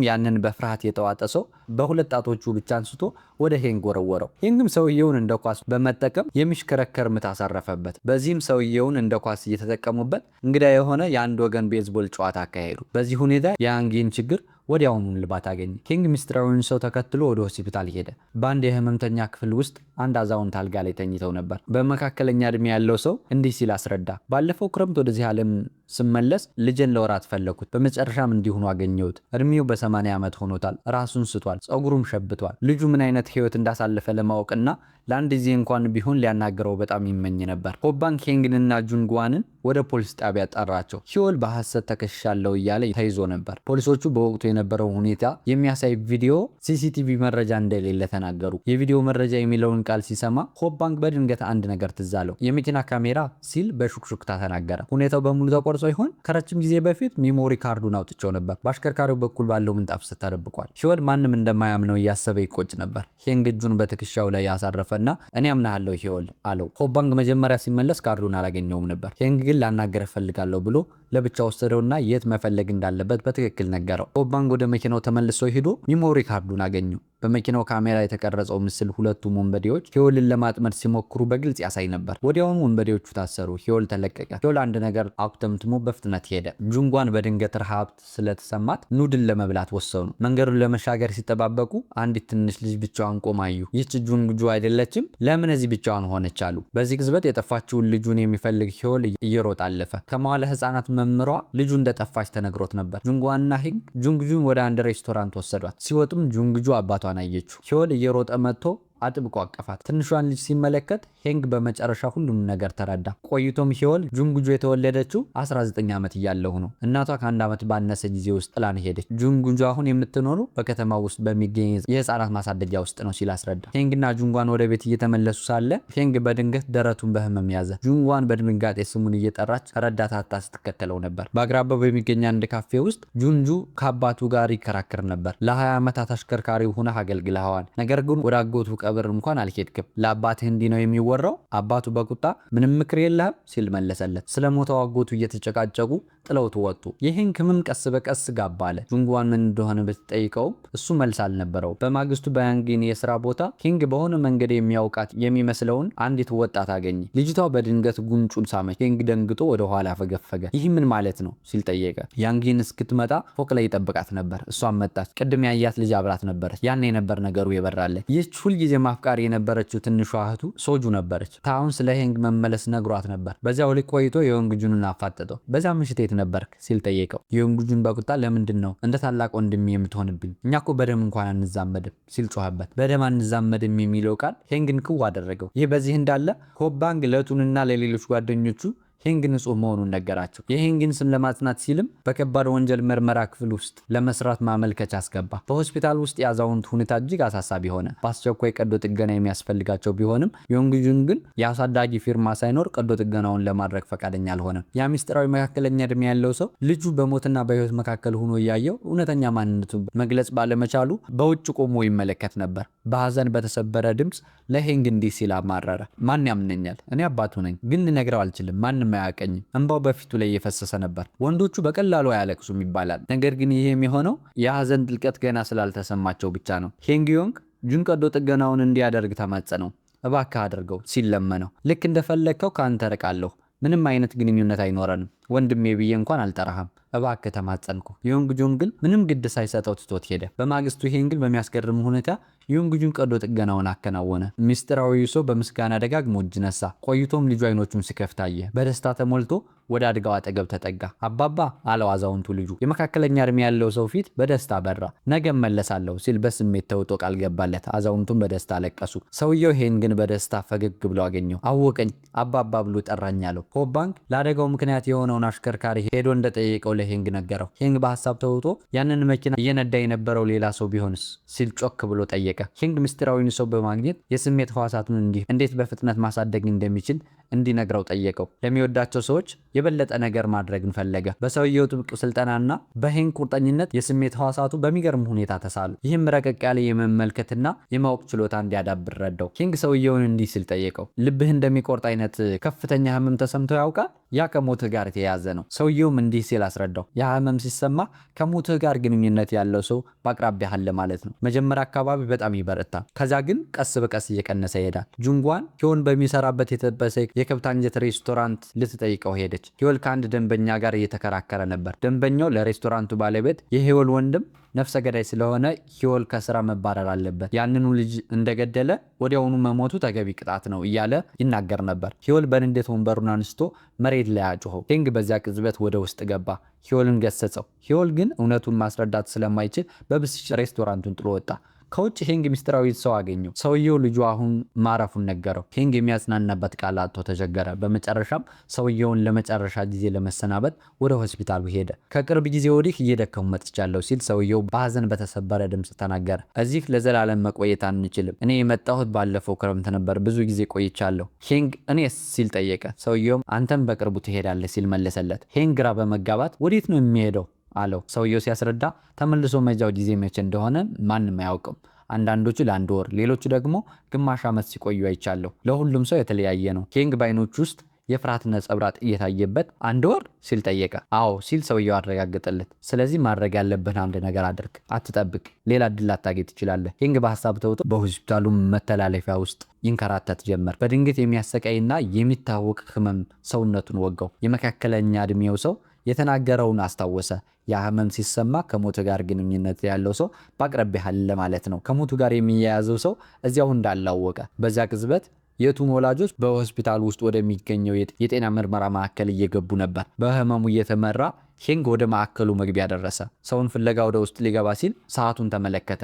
ያንን በፍርሃት የተዋጠ ሰው በሁለት ጣቶቹ ብቻ አንስቶ ወደ ሄንግ ወረወረው። ሄንግም ሰውየውን እንደ ኳስ በመጠቀም የሚሽከረከር ምት አሳረፈበት። በዚህም ሰውየውን እንደ ኳስ እየተጠቀሙበት እንግዳ የሆነ የአንድ ወገን ቤዝቦል ጨዋታ አካሄዱ። በዚህ ሁኔታ የያንጊን ችግር ወዲያውኑ ልባት አገኘ። ሄንግ ሚስጥራዊውን ሰው ተከትሎ ወደ ሆስፒታል ሄደ። በአንድ የህመምተኛ ክፍል ውስጥ አንድ አዛውንት አልጋ ላይ ተኝተው ነበር። በመካከለኛ ዕድሜ ያለው ሰው እንዲህ ሲል አስረዳ። ባለፈው ክረምት ወደዚህ ዓለም ስመለስ ልጄን ለወራት ፈለኩት። በመጨረሻም እንዲሆኑ አገኘሁት። እድሜው በ80 ዓመት ሆኖታል። ራሱን ስቷል። ጸጉሩም ሸብቷል። ልጁ ምን አይነት ህይወት እንዳሳለፈ ለማወቅና ለአንድ ጊዜ እንኳን ቢሆን ሊያናገረው በጣም ይመኝ ነበር። ሆባንግ ሄንግንና ጁንጓንን ወደ ፖሊስ ጣቢያ ጠራቸው። ሂዮል በሐሰት ተከሻለው እያለ ተይዞ ነበር። ፖሊሶቹ በወቅቱ የነበረው ሁኔታ የሚያሳይ ቪዲዮ ሲሲቲቪ መረጃ እንደሌለ ተናገሩ። የቪዲዮ መረጃ የሚለውን ቃል ሲሰማ ሆባንግ በድንገት አንድ ነገር ትዝ አለው። የመኪና ካሜራ ሲል በሹክሹክታ ተናገረ። ሁኔታው በሙሉ ተቆርጾ ይሆን? ከረጅም ጊዜ በፊት ሜሞሪ ካርዱን አውጥቼው ነበር። በአሽከርካሪው በኩል ባለው ምንጣፍ ስር ተደብቋል። ሂዮል ማንም እንደማያምነው እያሰበ ይቆጭ ነበር። ሄንግ እጁን በትከሻው ላይ ያሳረፈና እኔ አምናለሁ ሂዮል አለው። ሆባንግ መጀመሪያ ሲመለስ ካርዱን አላገኘውም ነበር። ሄንግ ግን ላናገር እፈልጋለሁ ብሎ ለብቻ ወሰደውና የት መፈለግ እንዳለበት በትክክል ነገረው። ሆባንግ ወደ መኪናው ተመልሶ ሄዶ ሜሞሪ ካርዱን አገኘው። በመኪናው ካሜራ የተቀረጸው ምስል ሁለቱም ወንበዴዎች ሂዮልን ለማጥመድ ሲሞክሩ በግልጽ ያሳይ ነበር። ወዲያውኑ ወንበዴዎቹ ታሰሩ። ሂዮል ተለቀቀ። ሂዮል አንድ ነገር አኩተምትሞ በፍጥነት ሄደ። ጁንጓን በድንገት ረሃብ ስለተሰማት ኑድል ለመብላት ወሰኑ። መንገዱን ለመሻገር ሲጠባበቁ አንዲት ትንሽ ልጅ ብቻዋን ቆማ አዩ። ይህች ጁንጉ አይደለችም? ለምን እዚህ ብቻዋን ሆነች አሉ። በዚህ ቅጽበት የጠፋችውን ልጁን የሚፈልግ ሂዮል እየሮጠ አለፈ። ከመዋለ ሕፃናት መምሯ ልጁ እንደጠፋች ተነግሮት ነበር። ጁንጓንና ሄንግ ጁንጉን ወደ አንድ ሬስቶራንት ወሰዷት። ሲወጡም ጁንጉ አባቷን አየችው። ሂዮል እየሮጠ መጥቶ አጥብቆ አቀፋት። ትንሿን ልጅ ሲመለከት ሄንግ በመጨረሻ ሁሉም ነገር ተረዳ። ቆይቶም ሂዮል ጁንጉጆ የተወለደችው 19 ዓመት እያለሁ ነው። እናቷ ከአንድ ዓመት ባነሰ ጊዜ ውስጥ ጥላን ሄደች። ጁንጉጆ አሁን የምትኖሩ በከተማ ውስጥ በሚገኝ የህፃናት ማሳደጊያ ውስጥ ነው ሲል አስረዳ። ሄንግና ጁንጓን ወደ ቤት እየተመለሱ ሳለ ሄንግ በድንገት ደረቱን በህመም ያዘ። ጁንጓን በድንጋጤ ስሙን እየጠራች ረዳት አታ ስትከተለው ነበር። በአቅራቢያው በሚገኝ አንድ ካፌ ውስጥ ጁንጁ ከአባቱ ጋር ይከራከር ነበር። ለ20 ዓመታት አሽከርካሪ ሆነህ አገልግለኸዋል። ነገር ግን ወደ አጎቱ ቀብር እንኳን አልሄድክም። ለአባትህ እንዲህ ነው የሚወራው? አባቱ በቁጣ ምንም ምክር የለህም ሲል መለሰለት። ስለ ሞተው አጎቱ እየተጨቃጨቁ ጥለውት ወጡ። የሄንግ ህመም ቀስ በቀስ ጋባ አለ። ጁንጓን ምን እንደሆነ ብትጠይቀውም እሱ መልስ አልነበረው። በማግስቱ በያንጊን የስራ ቦታ ሄንግ በሆነ መንገድ የሚያውቃት የሚመስለውን አንዲት ወጣት አገኘ። ልጅቷ በድንገት ጉንጩን ሳመች። ሄንግ ደንግጦ ወደ ኋላ ፈገፈገ። ይህ ምን ማለት ነው ሲል ጠየቀ። ያንጊን እስክትመጣ ፎቅ ላይ ይጠብቃት ነበር። እሷም መጣች። ቅድም ያያት ልጅ አብራት ነበረች። ያኔ ነበር ነገሩ የበራለት። ይህች ሁልጊዜ ማፍቃሪ የነበረችው ትንሿ እህቱ ሶጁ ነበረች። ታሁን ስለ ሄንግ መመለስ ነግሯት ነበር። በዚያው ልክ ቆይቶ የወንግጁንን አፋጠጠው። በዚያ ምሽት የት ነበርክ ሲል ጠየቀው። የወንግጁን በቁጣ ለምንድን ነው እንደ ታላቅ ወንድም የምትሆንብኝ? እኛ እኮ በደም እንኳን አንዛመድም ሲል ጮኸበት። በደም አንዛመድም የሚለው ቃል ሄንግን ክው አደረገው። ይህ በዚህ እንዳለ ሆባንግ ለቱንና ለሌሎች ጓደኞቹ ሄንግ ንጹህ መሆኑን ነገራቸው። የሄንግን ስም ለማጽናት ሲልም በከባድ ወንጀል ምርመራ ክፍል ውስጥ ለመስራት ማመልከቻ አስገባ። በሆስፒታል ውስጥ የአዛውንት ሁኔታ እጅግ አሳሳቢ ሆነ። በአስቸኳይ ቀዶ ጥገና የሚያስፈልጋቸው ቢሆንም የወንግጁን ግን የአሳዳጊ ፊርማ ሳይኖር ቀዶ ጥገናውን ለማድረግ ፈቃደኛ አልሆነም። ያ ሚስጥራዊ መካከለኛ ዕድሜ ያለው ሰው ልጁ በሞትና በህይወት መካከል ሆኖ እያየው እውነተኛ ማንነቱ መግለጽ ባለመቻሉ በውጭ ቆሞ ይመለከት ነበር። በሐዘን በተሰበረ ድምፅ ለሄንግ እንዲህ ሲል አማረረ። ማን ያምነኛል? እኔ አባቱ ነኝ፣ ግን ልነግረው አልችልም። ማንም አያውቀኝም። እንባው በፊቱ ላይ እየፈሰሰ ነበር። ወንዶቹ በቀላሉ አያለቅሱም ይባላል። ነገር ግን ይህ የሚሆነው የሐዘን ጥልቀት ገና ስላልተሰማቸው ብቻ ነው። ሄንግ ዮንግ ጁን ቀዶ ጥገናውን እንዲያደርግ ተማጸነው። እባክህ አድርገው ሲል ለመነው። ልክ እንደፈለግከው ከአንተ ርቃለሁ። ምንም አይነት ግንኙነት አይኖረንም። ወንድሜ ብዬ እንኳን አልጠራህም። እባክህ ተማጸንኩ። ዮንግ ጁን ግን ምንም ግድ ሳይሰጠው ትቶት ሄደ። በማግስቱ ሄንግን በሚያስገርም ሁኔታ ዩንግጁን ቀዶ ጥገናውን አከናወነ። ሚስጥራዊው ሰው በምስጋና ደጋግሞ እጅ ነሳ። ቆይቶም ልጁ አይኖቹን ሲከፍት አየ። በደስታ ተሞልቶ ወደ አድጋው አጠገብ ተጠጋ። አባባ አለው አዛውንቱ ልጁ። የመካከለኛ እድሜ ያለው ሰው ፊት በደስታ በራ። ነገ መለሳለሁ ሲል በስሜት ተውጦ ቃል ገባለት። አዛውንቱም በደስታ አለቀሱ። ሰውየው ሄንግን በደስታ ፈገግ ብሎ አገኘው። አወቀኝ አባባ ብሎ ጠራኝ አለው። ሆፕ ባንክ ለአደጋው ምክንያት የሆነውን አሽከርካሪ ሄዶ እንደጠየቀው ለሄንግ ነገረው። ሄንግ በሀሳብ ተውጦ ያንን መኪና እየነዳ የነበረው ሌላ ሰው ቢሆንስ ሲል ጮክ ብሎ ጠየቀ። ሄንግ ምስጢራዊውን ሰው በማግኘት የስሜት ህዋሳቱን እንዴት በፍጥነት ማሳደግ እንደሚችል እንዲነግረው ጠየቀው። ለሚወዳቸው ሰዎች የበለጠ ነገር ማድረግን ፈለገ። በሰውየው ጥብቅ ስልጠናና በሄንግ ቁርጠኝነት የስሜት ህዋሳቱ በሚገርም ሁኔታ ተሳሉ። ይህም ረቀቅ ያለ የመመልከትና የማወቅ ችሎታ እንዲያዳብር ረዳው። ሄንግ ሰውየውን እንዲህ ሲል ጠየቀው፣ ልብህ እንደሚቆርጥ አይነት ከፍተኛ ህመም ተሰምቶ ያውቃል? ያ ከሞትህ ጋር የተያያዘ ነው። ሰውየውም እንዲህ ሲል አስረዳው፣ ያ ህመም ሲሰማ ከሞትህ ጋር ግንኙነት ያለው ሰው በአቅራቢያ አለ ማለት ነው። መጀመሪያ አካባቢ በጣም ይበረታል፣ ከዛ ግን ቀስ በቀስ እየቀነሰ ይሄዳል። ጁንጓን ሂዮን በሚሰራበት የተጠበሰ የከብት አንጀት ሬስቶራንት ልትጠይቀው ሄደች። ሂዮል ከአንድ ደንበኛ ጋር እየተከራከረ ነበር። ደንበኛው ለሬስቶራንቱ ባለቤት የሂዮል ወንድም ነፍሰ ገዳይ ስለሆነ ሂዮል ከስራ መባረር አለበት፣ ያንኑ ልጅ እንደገደለ ወዲያውኑ መሞቱ ተገቢ ቅጣት ነው እያለ ይናገር ነበር። ሂዮል በንዴት ወንበሩን አንስቶ መሬት ላይ አጮኸው። ሄንግ በዚያ ቅጽበት ወደ ውስጥ ገባ። ሂዮልን ገሰጸው። ሂዮል ግን እውነቱን ማስረዳት ስለማይችል በብስጭት ሬስቶራንቱን ጥሎ ወጣ። ከውጭ ሄንግ ሚስጥራዊ ሰው አገኘው። ሰውየው ልጁ አሁን ማረፉን ነገረው። ሄንግ የሚያጽናናበት ቃል አጥቶ ተቸገረ። በመጨረሻም ሰውየውን ለመጨረሻ ጊዜ ለመሰናበት ወደ ሆስፒታሉ ሄደ። ከቅርብ ጊዜ ወዲህ እየደከሙ መጥቻለሁ ሲል ሰውየው በሀዘን በተሰበረ ድምፅ ተናገረ። እዚህ ለዘላለም መቆየት አንችልም። እኔ የመጣሁት ባለፈው ክረምት ነበር። ብዙ ጊዜ ቆይቻለሁ። ሄንግ እኔስ ሲል ጠየቀ። ሰውየውም አንተም በቅርቡ ትሄዳለህ ሲል መለሰለት። ሄንግ ግራ በመጋባት ወዴት ነው የሚሄደው አለው። ሰውየው ሲያስረዳ ተመልሶ መጃው ጊዜ መቼ እንደሆነ ማንም አያውቅም። አንዳንዶቹ ለአንድ ወር፣ ሌሎቹ ደግሞ ግማሽ ዓመት ሲቆዩ አይቻለሁ። ለሁሉም ሰው የተለያየ ነው። ሄንግ በአይኖቹ ውስጥ የፍርሃት ነጸብራቅ እየታየበት አንድ ወር ሲል ጠየቀ። አዎ ሲል ሰውየው አረጋገጠለት። ስለዚህ ማድረግ ያለብህን አንድ ነገር አድርግ፣ አትጠብቅ፣ ሌላ እድል ላታገኝ ትችላለህ። ሄንግ በሀሳብ ተውጦ በሆስፒታሉ መተላለፊያ ውስጥ ይንከራተት ጀመር። በድንገት የሚያሰቃይና የሚታወቅ ህመም ሰውነቱን ወጋው። የመካከለኛ እድሜው ሰው የተናገረውን አስታወሰ። ያ ህመም ሲሰማ ከሞቱ ጋር ግንኙነት ያለው ሰው በአቅራቢያ አለ ማለት ነው። ከሞቱ ጋር የሚያያዘው ሰው እዚያው እንዳላወቀ። በዚያ ቅጽበት የቱም ወላጆች በሆስፒታል ውስጥ ወደሚገኘው የጤና ምርመራ ማዕከል እየገቡ ነበር። በህመሙ እየተመራ ሄንግ ወደ ማዕከሉ መግቢያ ደረሰ። ሰውን ፍለጋ ወደ ውስጥ ሊገባ ሲል ሰዓቱን ተመለከተ።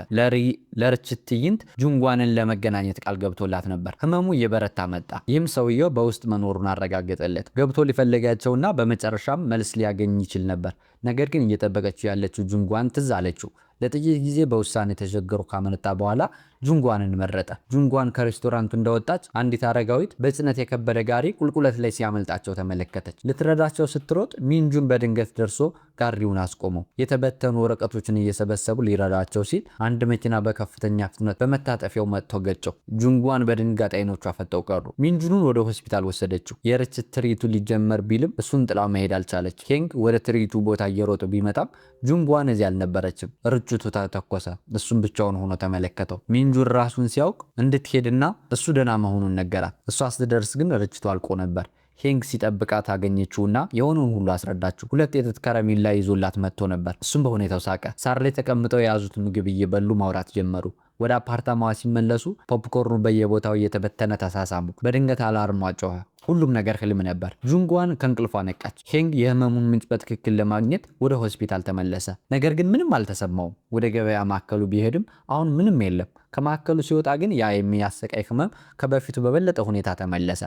ለርችት ትዕይንት ጁንጓንን ለመገናኘት ቃል ገብቶላት ነበር። ህመሙ እየበረታ መጣ። ይህም ሰውየው በውስጥ መኖሩን አረጋገጠለት። ገብቶ ሊፈልጋቸውና በመጨረሻም መልስ ሊያገኝ ይችል ነበር። ነገር ግን እየጠበቀችው ያለችው ጁንጓን ትዝ አለችው። ለጥቂት ጊዜ በውሳኔ ተቸግሮ ካመነታ በኋላ ጁንጓንን መረጠ። ጁንጓን ከሬስቶራንቱ እንደወጣች አንዲት አረጋዊት በጭነት የከበደ ጋሪ ቁልቁለት ላይ ሲያመልጣቸው ተመለከተች። ልትረዳቸው ስትሮጥ ሚንጁን በድንገት ደርሶ ጋሪውን አስቆመው። የተበተኑ ወረቀቶችን እየሰበሰቡ ሊረዳቸው ሲል አንድ መኪና በከፍተኛ ፍጥነት በመታጠፊያው መጥቶ ገጨው። ጁንጓን በድንጋጤ አይኖቿ ፈጠው ቀሩ። ሚንጁኑን ወደ ሆስፒታል ወሰደችው። የርችት ትርኢቱ ሊጀመር ቢልም እሱን ጥላው መሄድ አልቻለች። ሄንግ ወደ ትርኢቱ ቦታ እየሮጠ ቢመጣም ጁንጓን እዚህ አልነበረችም። ርችቱ ተተኮሰ። እሱም ብቻውን ሆኖ ተመለከተው። ሚንጁን ራሱን ሲያውቅ እንድትሄድና እሱ ደህና መሆኑን ነገራት። እሷ ስትደርስ ግን ርችቱ አልቆ ነበር። ሄንግ ሲጠብቃት አገኘችውና የሆነውን ሁሉ አስረዳችው። ሁለት የጥጥ ከረሜላ ይዞላት መጥቶ ነበር። እሱም በሁኔታው ሳቀ። ሳር ላይ ተቀምጠው የያዙት ምግብ እየበሉ ማውራት ጀመሩ። ወደ አፓርታማዋ ሲመለሱ ፖፕኮርኑ በየቦታው እየተበተነ ተሳሳሙ። በድንገት አላርሟ ጮኸ። ሁሉም ነገር ህልም ነበር። ጁንጓን ከእንቅልፏ ነቃች። ሄንግ የህመሙን ምንጭ በትክክል ለማግኘት ወደ ሆስፒታል ተመለሰ። ነገር ግን ምንም አልተሰማውም። ወደ ገበያ ማዕከሉ ቢሄድም አሁን ምንም የለም። ከማዕከሉ ሲወጣ ግን ያ የሚያሰቃይ ህመም ከበፊቱ በበለጠ ሁኔታ ተመለሰ።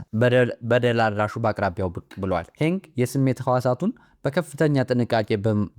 በደል አድራሹ በአቅራቢያው ብቅ ብሏል። ሄንግ የስሜት ህዋሳቱን በከፍተኛ ጥንቃቄ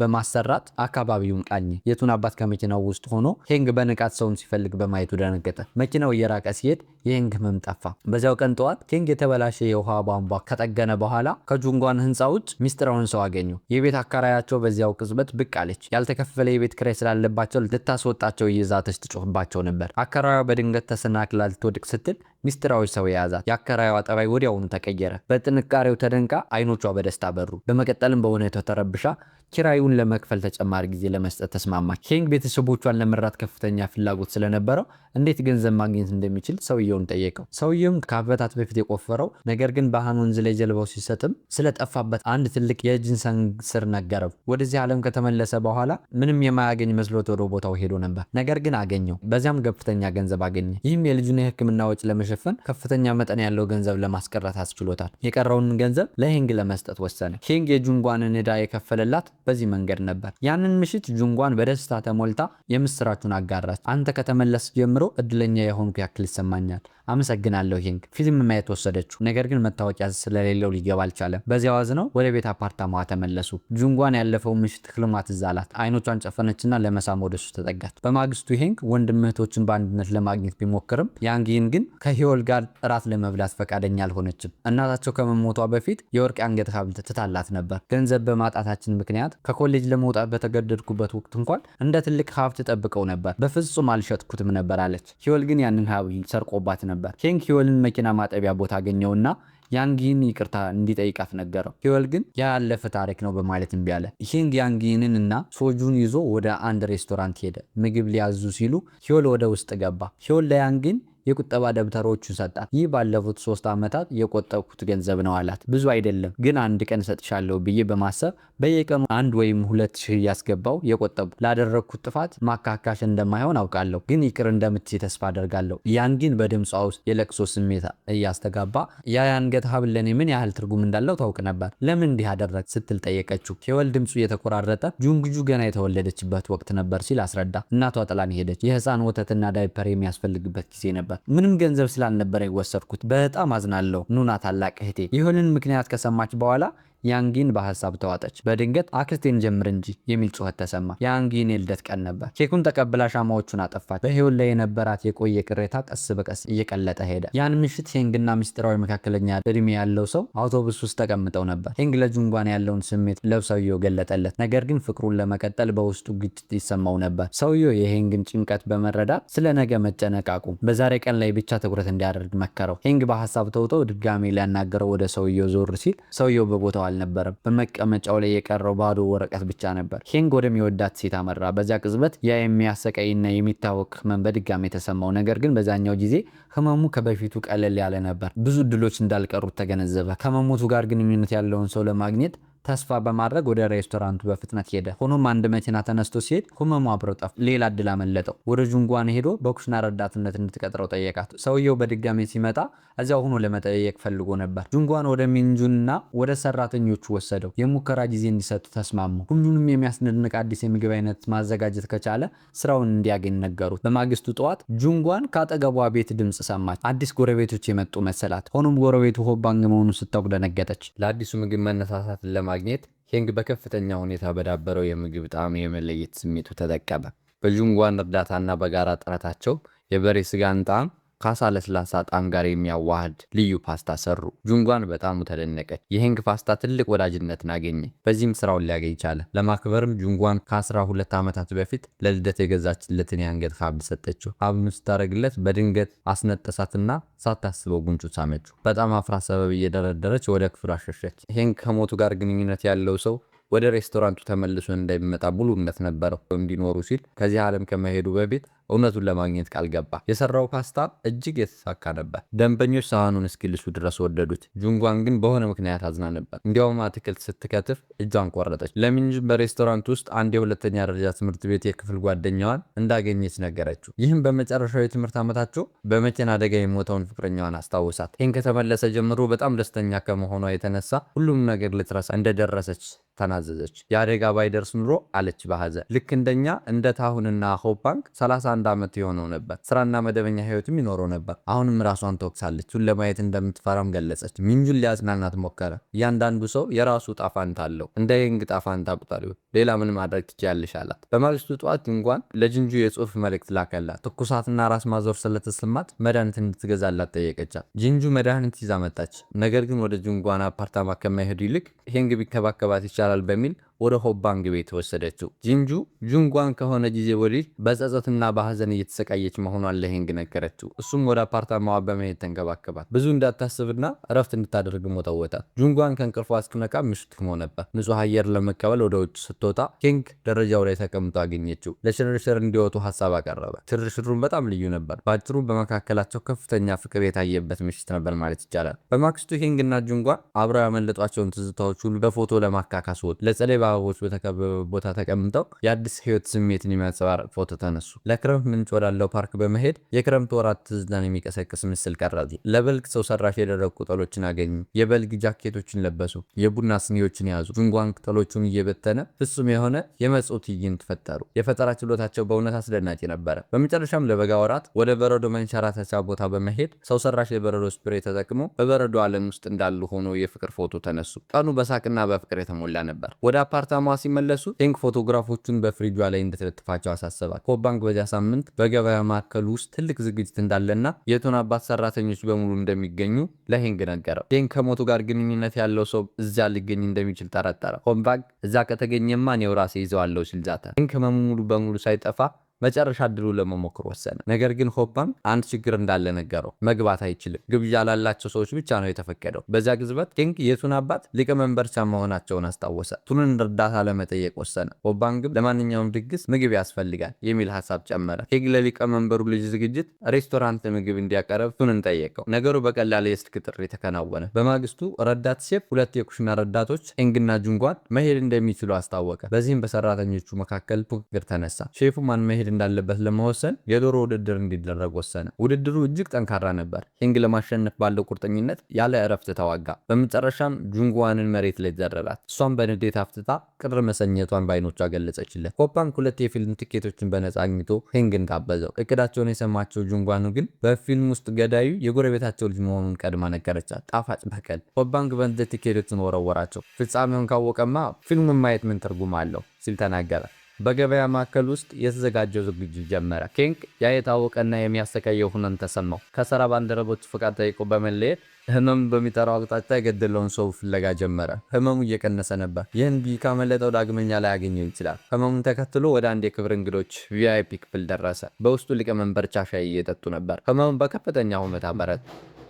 በማሰራት አካባቢውን ቃኘ። የቱን አባት ከመኪናው ውስጥ ሆኖ ሄንግ በንቃት ሰውን ሲፈልግ በማየቱ ደነገጠ። መኪናው እየራቀ ሲሄድ የሄንግ ህመም ጠፋ። በዚያው ቀን ጠዋት ሄንግ የተበላሸ የውሃ ቧንቧ ከጠገነ በኋላ ከጁንጓን ህንፃ ውጭ ሚስጥራውን ሰው አገኙ። የቤት አከራያቸው በዚያው ቅጽበት ብቅ አለች። ያልተከፈለ የቤት ኪራይ ስላለባቸው ልታስወጣቸው እየዛተች ትጮህባቸው ነበር። አከራዩ በድንገት ተሰናክላ ልትወድቅ ስትል ሚስጥራዊ ሰው የያዛት። የአከራዩዋ ጠባይ ወዲያውኑ ተቀየረ። በጥንካሬው ተደንቃ አይኖቿ በደስታ በሩ። በመቀጠልም በሁኔታው ተረብሻ ኪራዩን ለመክፈል ተጨማሪ ጊዜ ለመስጠት ተስማማች። ሄንግ ቤተሰቦቿን ለመራት ከፍተኛ ፍላጎት ስለነበረው እንዴት ገንዘብ ማግኘት እንደሚችል ሰውየውን ጠየቀው። ሰውየውም ከዓመታት በፊት የቆፈረው ነገር ግን በሃን ወንዝ ላይ ጀልባው ሲሰጥም ስለጠፋበት አንድ ትልቅ የጂንሰን ስር ነገረው። ወደዚህ ዓለም ከተመለሰ በኋላ ምንም የማያገኝ መስሎት ወደ ቦታው ሄዶ ነበር። ነገር ግን አገኘው። በዚያም ከፍተኛ ገንዘብ አገኘ። ይህም የልጁን የሕክምና ወጪ ለመሸፈን ከፍተኛ መጠን ያለው ገንዘብ ለማስቀረት አስችሎታል። የቀረውን ገንዘብ ለሄንግ ለመስጠት ወሰነ። ሄንግ የጁንጓንን ዕዳ የከፈለላት በዚህ መንገድ ነበር። ያንን ምሽት ጁንጓን በደስታ ተሞልታ የምስራቹን አጋራች። አንተ ከተመለስ ጀምሮ እድለኛ የሆንኩ ያክል ይሰማኛል። አመሰግናለሁ ሄንግ። ፊልም ማየት ወሰደችው። ነገር ግን መታወቂያ ስለሌለው ሊገባ አልቻለም። በዚያው አዝነው ወደ ቤት አፓርታማዋ ተመለሱ። ጁንጓን ያለፈው ምሽት ህልሟ ትዝ አላት። አይኖቿን ጨፈነችና ለመሳም ወደሱ ተጠጋት። በማግስቱ ሄንግ ወንድም እህቶችን በአንድነት ለማግኘት ቢሞክርም ያንጊን ግን ከሂዮል ጋር እራት ለመብላት ፈቃደኛ አልሆነችም። እናታቸው ከመሞቷ በፊት የወርቅ አንገት ሐብል ትታላት ነበር። ገንዘብ በማጣታችን ምክንያት ከኮሌጅ ለመውጣት በተገደድኩበት ወቅት እንኳን እንደ ትልቅ ሀብት ጠብቀው ነበር። በፍጹም አልሸጥኩትም ነበር አለች። ሂዮል ግን ያንን ሐብል ሰርቆባት ነበር። ሄንግ ሂዮልን መኪና ማጠቢያ ቦታ አገኘውና ያንጊን ይቅርታ እንዲጠይቃት ነገረው። ሂዮል ግን ያለፈ ታሪክ ነው በማለት እምቢ አለ። ሄንግ ያንጊንን እና ሶጁን ይዞ ወደ አንድ ሬስቶራንት ሄደ። ምግብ ሊያዙ ሲሉ ሂዮል ወደ ውስጥ ገባ። ሂዮል ለያንጊን የቁጠባ ደብተሮቹን ሰጣት። ይህ ባለፉት 3 ዓመታት የቆጠብኩት ገንዘብ ነው አላት። ብዙ አይደለም ግን አንድ ቀን ሰጥሻለሁ ብዬ በማሰብ በየቀኑ 1 ወይም 2 ሺህ እያስገባው የቆጠቡ ላደረግኩት ጥፋት ማካካሽ እንደማይሆን አውቃለሁ፣ ግን ይቅር እንደምትይ ተስፋ አደርጋለሁ። ያንጊን በድምጿ ውስጥ የለቅሶ ስሜት እያስተጋባ ያ የአንገት ሐብል ለኔ ምን ያህል ትርጉም እንዳለው ታውቅ ነበር፣ ለምን እንዲህ አደረግ ስትል ጠየቀችው። ሂዮል ድምፁ የተቆራረጠ ጁንግጁ ገና የተወለደችበት ወቅት ነበር ሲል አስረዳ። እናቷ ጥላን ሄደች። የህፃን ወተትና ዳይፐር የሚያስፈልግበት ጊዜ ነበር። ምንም ገንዘብ ስላልነበረ የወሰድኩት። በጣም አዝናለሁ ኑና ታላቅ እህቴ። ይሁንን ምክንያት ከሰማች በኋላ ያንጊን በሐሳብ ተዋጠች። በድንገት አክስቴን ጀምር እንጂ የሚል ጩኸት ተሰማ። ያንጊን የልደት ቀን ነበር። ኬኩን ተቀብላ ሻማዎቹን አጠፋች። በሂዮል ላይ የነበራት የቆየ ቅሬታ ቀስ በቀስ እየቀለጠ ሄደ። ያን ምሽት ሄንግና ምስጢራዊ መካከለኛ እድሜ ያለው ሰው አውቶቡስ ውስጥ ተቀምጠው ነበር። ሄንግ ለጁንጓን ያለውን ስሜት ለሰውየው ገለጠለት። ነገር ግን ፍቅሩን ለመቀጠል በውስጡ ግጭት ይሰማው ነበር። ሰውየው የሄንግን ጭንቀት በመረዳት ስለ ነገ መጨነቃቁ በዛሬ ቀን ላይ ብቻ ትኩረት እንዲያደርግ መከረው። ሄንግ በሐሳብ ተውጦ ድጋሜ ሊያናገረው ወደ ሰውየው ዞር ሲል ሰውየው በቦታው አልነበረም። በመቀመጫው ላይ የቀረው ባዶ ወረቀት ብቻ ነበር። ሄንግ ወደሚወዳት ሴት አመራ። በዚያ ቅጽበት ያ የሚያሰቃይና የሚታወቅ ህመም በድጋሚ የተሰማው። ነገር ግን በዛኛው ጊዜ ህመሙ ከበፊቱ ቀለል ያለ ነበር። ብዙ እድሎች እንዳልቀሩት ተገነዘበ። ከመሞቱ ጋር ግንኙነት ያለውን ሰው ለማግኘት ተስፋ በማድረግ ወደ ሬስቶራንቱ በፍጥነት ሄደ። ሆኖም አንድ መኪና ተነስቶ ሲሄድ ህመሙ አብረው ጠፋ። ሌላ እድል አመለጠው። ወደ ጁንጓን ሄዶ በኩሽና ረዳትነት እንድትቀጥረው ጠየቃት። ሰውየው በድጋሚ ሲመጣ እዚያው ሆኖ ለመጠየቅ ፈልጎ ነበር። ጁንጓን ወደ ሚንጁንና ወደ ሰራተኞቹ ወሰደው። የሙከራ ጊዜ እንዲሰጡ ተስማሙ። ሁሉንም የሚያስደንቅ አዲስ የምግብ አይነት ማዘጋጀት ከቻለ ስራውን እንዲያገኝ ነገሩት። በማግስቱ ጠዋት ጁንጓን ከአጠገቧ ቤት ድምፅ ሰማች። አዲስ ጎረቤቶች የመጡ መሰላት። ሆኖም ጎረቤቱ ሆባንግ መሆኑን ስታውቅ ደነገጠች። ለአዲሱ ምግብ መነሳሳትን ማግኘት ሄንግ በከፍተኛ ሁኔታ በዳበረው የምግብ ጣዕም የመለየት ስሜቱ ተጠቀመ። በጁንጓን እርዳታና በጋራ ጥረታቸው የበሬ ስጋን ጣዕም ከአሳ ለስላሳ ጣዕም ጋር የሚያዋህድ ልዩ ፓስታ ሰሩ። ጁንጓን በጣም ተደነቀች። የሄንግ ፓስታ ትልቅ ወዳጅነትን አገኘ። በዚህም ስራውን ሊያገኝ ቻለ። ለማክበርም ጁንጓን ከ12 ዓመታት በፊት ለልደት የገዛችለትን የአንገት ሐብል ሰጠችው። ሐብሉን ስታደርግለት በድንገት አስነጠሳትና ሳታስበው ጉንጩ ሳመችው። በጣም አፍራ ሰበብ እየደረደረች ወደ ክፍሉ አሸሸች። ሄንግ ከሞቱ ጋር ግንኙነት ያለው ሰው ወደ ሬስቶራንቱ ተመልሶ እንደሚመጣ ሙሉ እምነት ነበረው። እንዲኖሩ ሲል ከዚህ ዓለም ከመሄዱ በፊት እውነቱን ለማግኘት ቃል ገባ። የሰራው ፓስታ እጅግ የተሳካ ነበር። ደንበኞች ሳህኑን እስኪልሱ ድረስ ወደዱት። ጁንጓን ግን በሆነ ምክንያት አዝና ነበር። እንዲያውም አትክልት ስትከትፍ እጇን ቆረጠች። ለሚንጁን በሬስቶራንት ውስጥ አንድ የሁለተኛ ደረጃ ትምህርት ቤት የክፍል ጓደኛዋን እንዳገኘች ነገረችው። ይህም በመጨረሻው የትምህርት ዓመታቸው በመኪና አደጋ የሞተውን ፍቅረኛዋን አስታውሳት። ይህን ከተመለሰ ጀምሮ በጣም ደስተኛ ከመሆኗ የተነሳ ሁሉም ነገር ልትረሳ እንደደረሰች ተናዘዘች። የአደጋ ባይደርስ ኑሮ አለች በሐዘን ልክ እንደኛ እንደ ታሁንና ሆፓንክ 31 ዓመት የሆነው ነበር። ስራና መደበኛ ህይወትም ይኖረው ነበር። አሁንም ራሷን ተወቅሳለች። እሱን ለማየት እንደምትፈራም ገለጸች። ሚንጁን ሊያጽናናት ሞከረ። እያንዳንዱ ሰው የራሱ ጣፋንታ አለው። እንደ ሄንግ ጣፋንታ ቁጠሪው፣ ሌላ ምን ማድረግ ትችያለሽ አላት። በማግስቱ ጠዋት ጁንጓን ለጅንጁ የጽሁፍ መልእክት ላከላት። ትኩሳትና ራስ ማዞር ስለተሰማት መድኃኒት እንድትገዛላት ጠየቀቻት። ጅንጁ መድኃኒት ይዛ መጣች። ነገር ግን ወደ ጁንጓን አፓርታማ ከማይሄዱ ይልቅ ሄንግ ቢከባከባት ይቻላል በሚል ወደ ሆባንግ ቤት ወሰደችው። ጂንጁ ጁንጓን ከሆነ ጊዜ ወዲህ በጸጸትና በሐዘን እየተሰቃየች መሆኗን ለሄንግ ነገረችው። እሱም ወደ አፓርታማዋ በመሄድ ተንከባከባት። ብዙ እንዳታስብና እረፍት እንድታደርግ ሞተወታት። ጁንጓን ከእንቅልፏ እስክነቃ ምሽት ሆኖ ነበር። ንጹህ አየር ለመቀበል ወደ ውጭ ስትወጣ ሄንግ ደረጃው ላይ ተቀምጦ አገኘችው። ለሽርሽር እንዲወጡ ሀሳብ አቀረበ። ሽርሽሩን በጣም ልዩ ነበር። በአጭሩ በመካከላቸው ከፍተኛ ፍቅር የታየበት ምሽት ነበር ማለት ይቻላል። በማግስቱ ሄንግ እና ጁንጓን አብረው ያመለጧቸውን ትዝታዎች ሁሉ በፎቶ ለማካካስ ወጡ። ለጸደይ በአበቦች በተከበበ ቦታ ተቀምጠው የአዲስ ህይወት ስሜትን የሚያንጸባርቅ ፎቶ ተነሱ። ለክረምት ምንጭ ወዳለው ፓርክ በመሄድ የክረምት ወራት ትዝታን የሚቀሰቅስ ምስል ቀረጹ። ለበልግ ሰው ሰራሽ የደረቁ ቅጠሎችን አገኙ። የበልግ ጃኬቶችን ለበሱ። የቡና ስኒዎችን ያዙ። ጁንጓን ቅጠሎቹን እየበተነ ፍጹም የሆነ የመጽው ትዕይንት ፈጠሩ። የፈጠራ ችሎታቸው በእውነት አስደናቂ ነበረ። በመጨረሻም ለበጋ ወራት ወደ በረዶ መንሸራተቻ ቦታ በመሄድ ሰው ሰራሽ የበረዶ ስፕሬ ተጠቅሞ በበረዶ ዓለም ውስጥ እንዳሉ ሆኖ የፍቅር ፎቶ ተነሱ። ቀኑ በሳቅና በፍቅር የተሞላ ነበር። ወደ አፓርታማዋ ሲመለሱ ሄንግ ፎቶግራፎቹን በፍሪጇ ላይ እንድትለጥፋቸው አሳሰባት። ሆባንግ በዚያ ሳምንት በገበያ ማዕከሉ ውስጥ ትልቅ ዝግጅት እንዳለና የቶን አባት ሰራተኞች በሙሉ እንደሚገኙ ለሄንግ ነገረው። ሄንግ ከሞቱ ጋር ግንኙነት ያለው ሰው እዚያ ሊገኝ እንደሚችል ጠረጠረ። ሆባንግ እዛ ከተገኘማ እኔው ራሴ ይዘዋለሁ ሲል ዛተ። ሄንግ ህመሙ ሙሉ በሙሉ ሳይጠፋ መጨረሻ እድሉ ለመሞከር ወሰነ። ነገር ግን ሆባንግ አንድ ችግር እንዳለ ነገረው። መግባት አይችልም። ግብዣ ላላቸው ሰዎች ብቻ ነው የተፈቀደው። በዚያ ግዝበት ሄንግ የቱን አባት ሊቀመንበር ቻ መሆናቸውን አስታወሰ። ቱንን እርዳታ ለመጠየቅ ወሰነ። ሆባንግም ለማንኛውም ድግስ ምግብ ያስፈልጋል የሚል ሀሳብ ጨመረ። ሄንግ ለሊቀመንበሩ ልጅ ዝግጅት ሬስቶራንት ምግብ እንዲያቀርብ ቱንን ጠየቀው። ነገሩ በቀላል የስልክ ጥሪ ተከናወነ። በማግስቱ ረዳት ሼፍ ሁለት የኩሽና ረዳቶች ሄንግና ጁንጓን መሄድ እንደሚችሉ አስታወቀ። በዚህም በሰራተኞቹ መካከል ፉክክር ተነሳ። ሼፉ ማን መሄድ እንዳለበት ለመወሰን የዶሮ ውድድር እንዲደረግ ወሰነ። ውድድሩ እጅግ ጠንካራ ነበር። ሄንግ ለማሸነፍ ባለው ቁርጠኝነት ያለ እረፍት ተዋጋ። በመጨረሻም ጁንጓንን መሬት ላይ ዘረራት። እሷም በንዴት አፍትታ ቅር መሰኘቷን በአይኖቿ ገለጸችለት። ሆባንግ ሁለት የፊልም ትኬቶችን በነፃ አግኝቶ ሄንግን ጋበዘው። እቅዳቸውን የሰማቸው ጁንጓኑ ግን በፊልም ውስጥ ገዳዩ የጎረቤታቸው ልጅ መሆኑን ቀድማ ነገረቻት። ጣፋጭ በቀል። ሆባንግ በንዴት ትኬቶችን ወረወራቸው። ፍጻሜውን ካወቀማ ፊልሙን ማየት ምን ትርጉም አለው ሲል ተናገረ። በገበያ ማዕከል ውስጥ የተዘጋጀው ዝግጅት ጀመረ። ሄንግ ያ የታወቀና የሚያሰቃየው ሁነን ተሰማው። ከሥራ ባልደረቦቹ ፈቃድ ጠይቆ በመለየት ህመሙ በሚጠራው አቅጣጫ የገደለውን ሰው ፍለጋ ጀመረ። ህመሙ እየቀነሰ ነበር። ይህን ካመለጠው ዳግመኛ ላይ ያገኘው ይችላል። ህመሙን ተከትሎ ወደ አንድ የክብር እንግዶች ቪአይፒ ክፍል ደረሰ። በውስጡ ሊቀመንበር ሻይ እየጠጡ ነበር። ህመሙ በከፍተኛ ሁኔታ በረታ።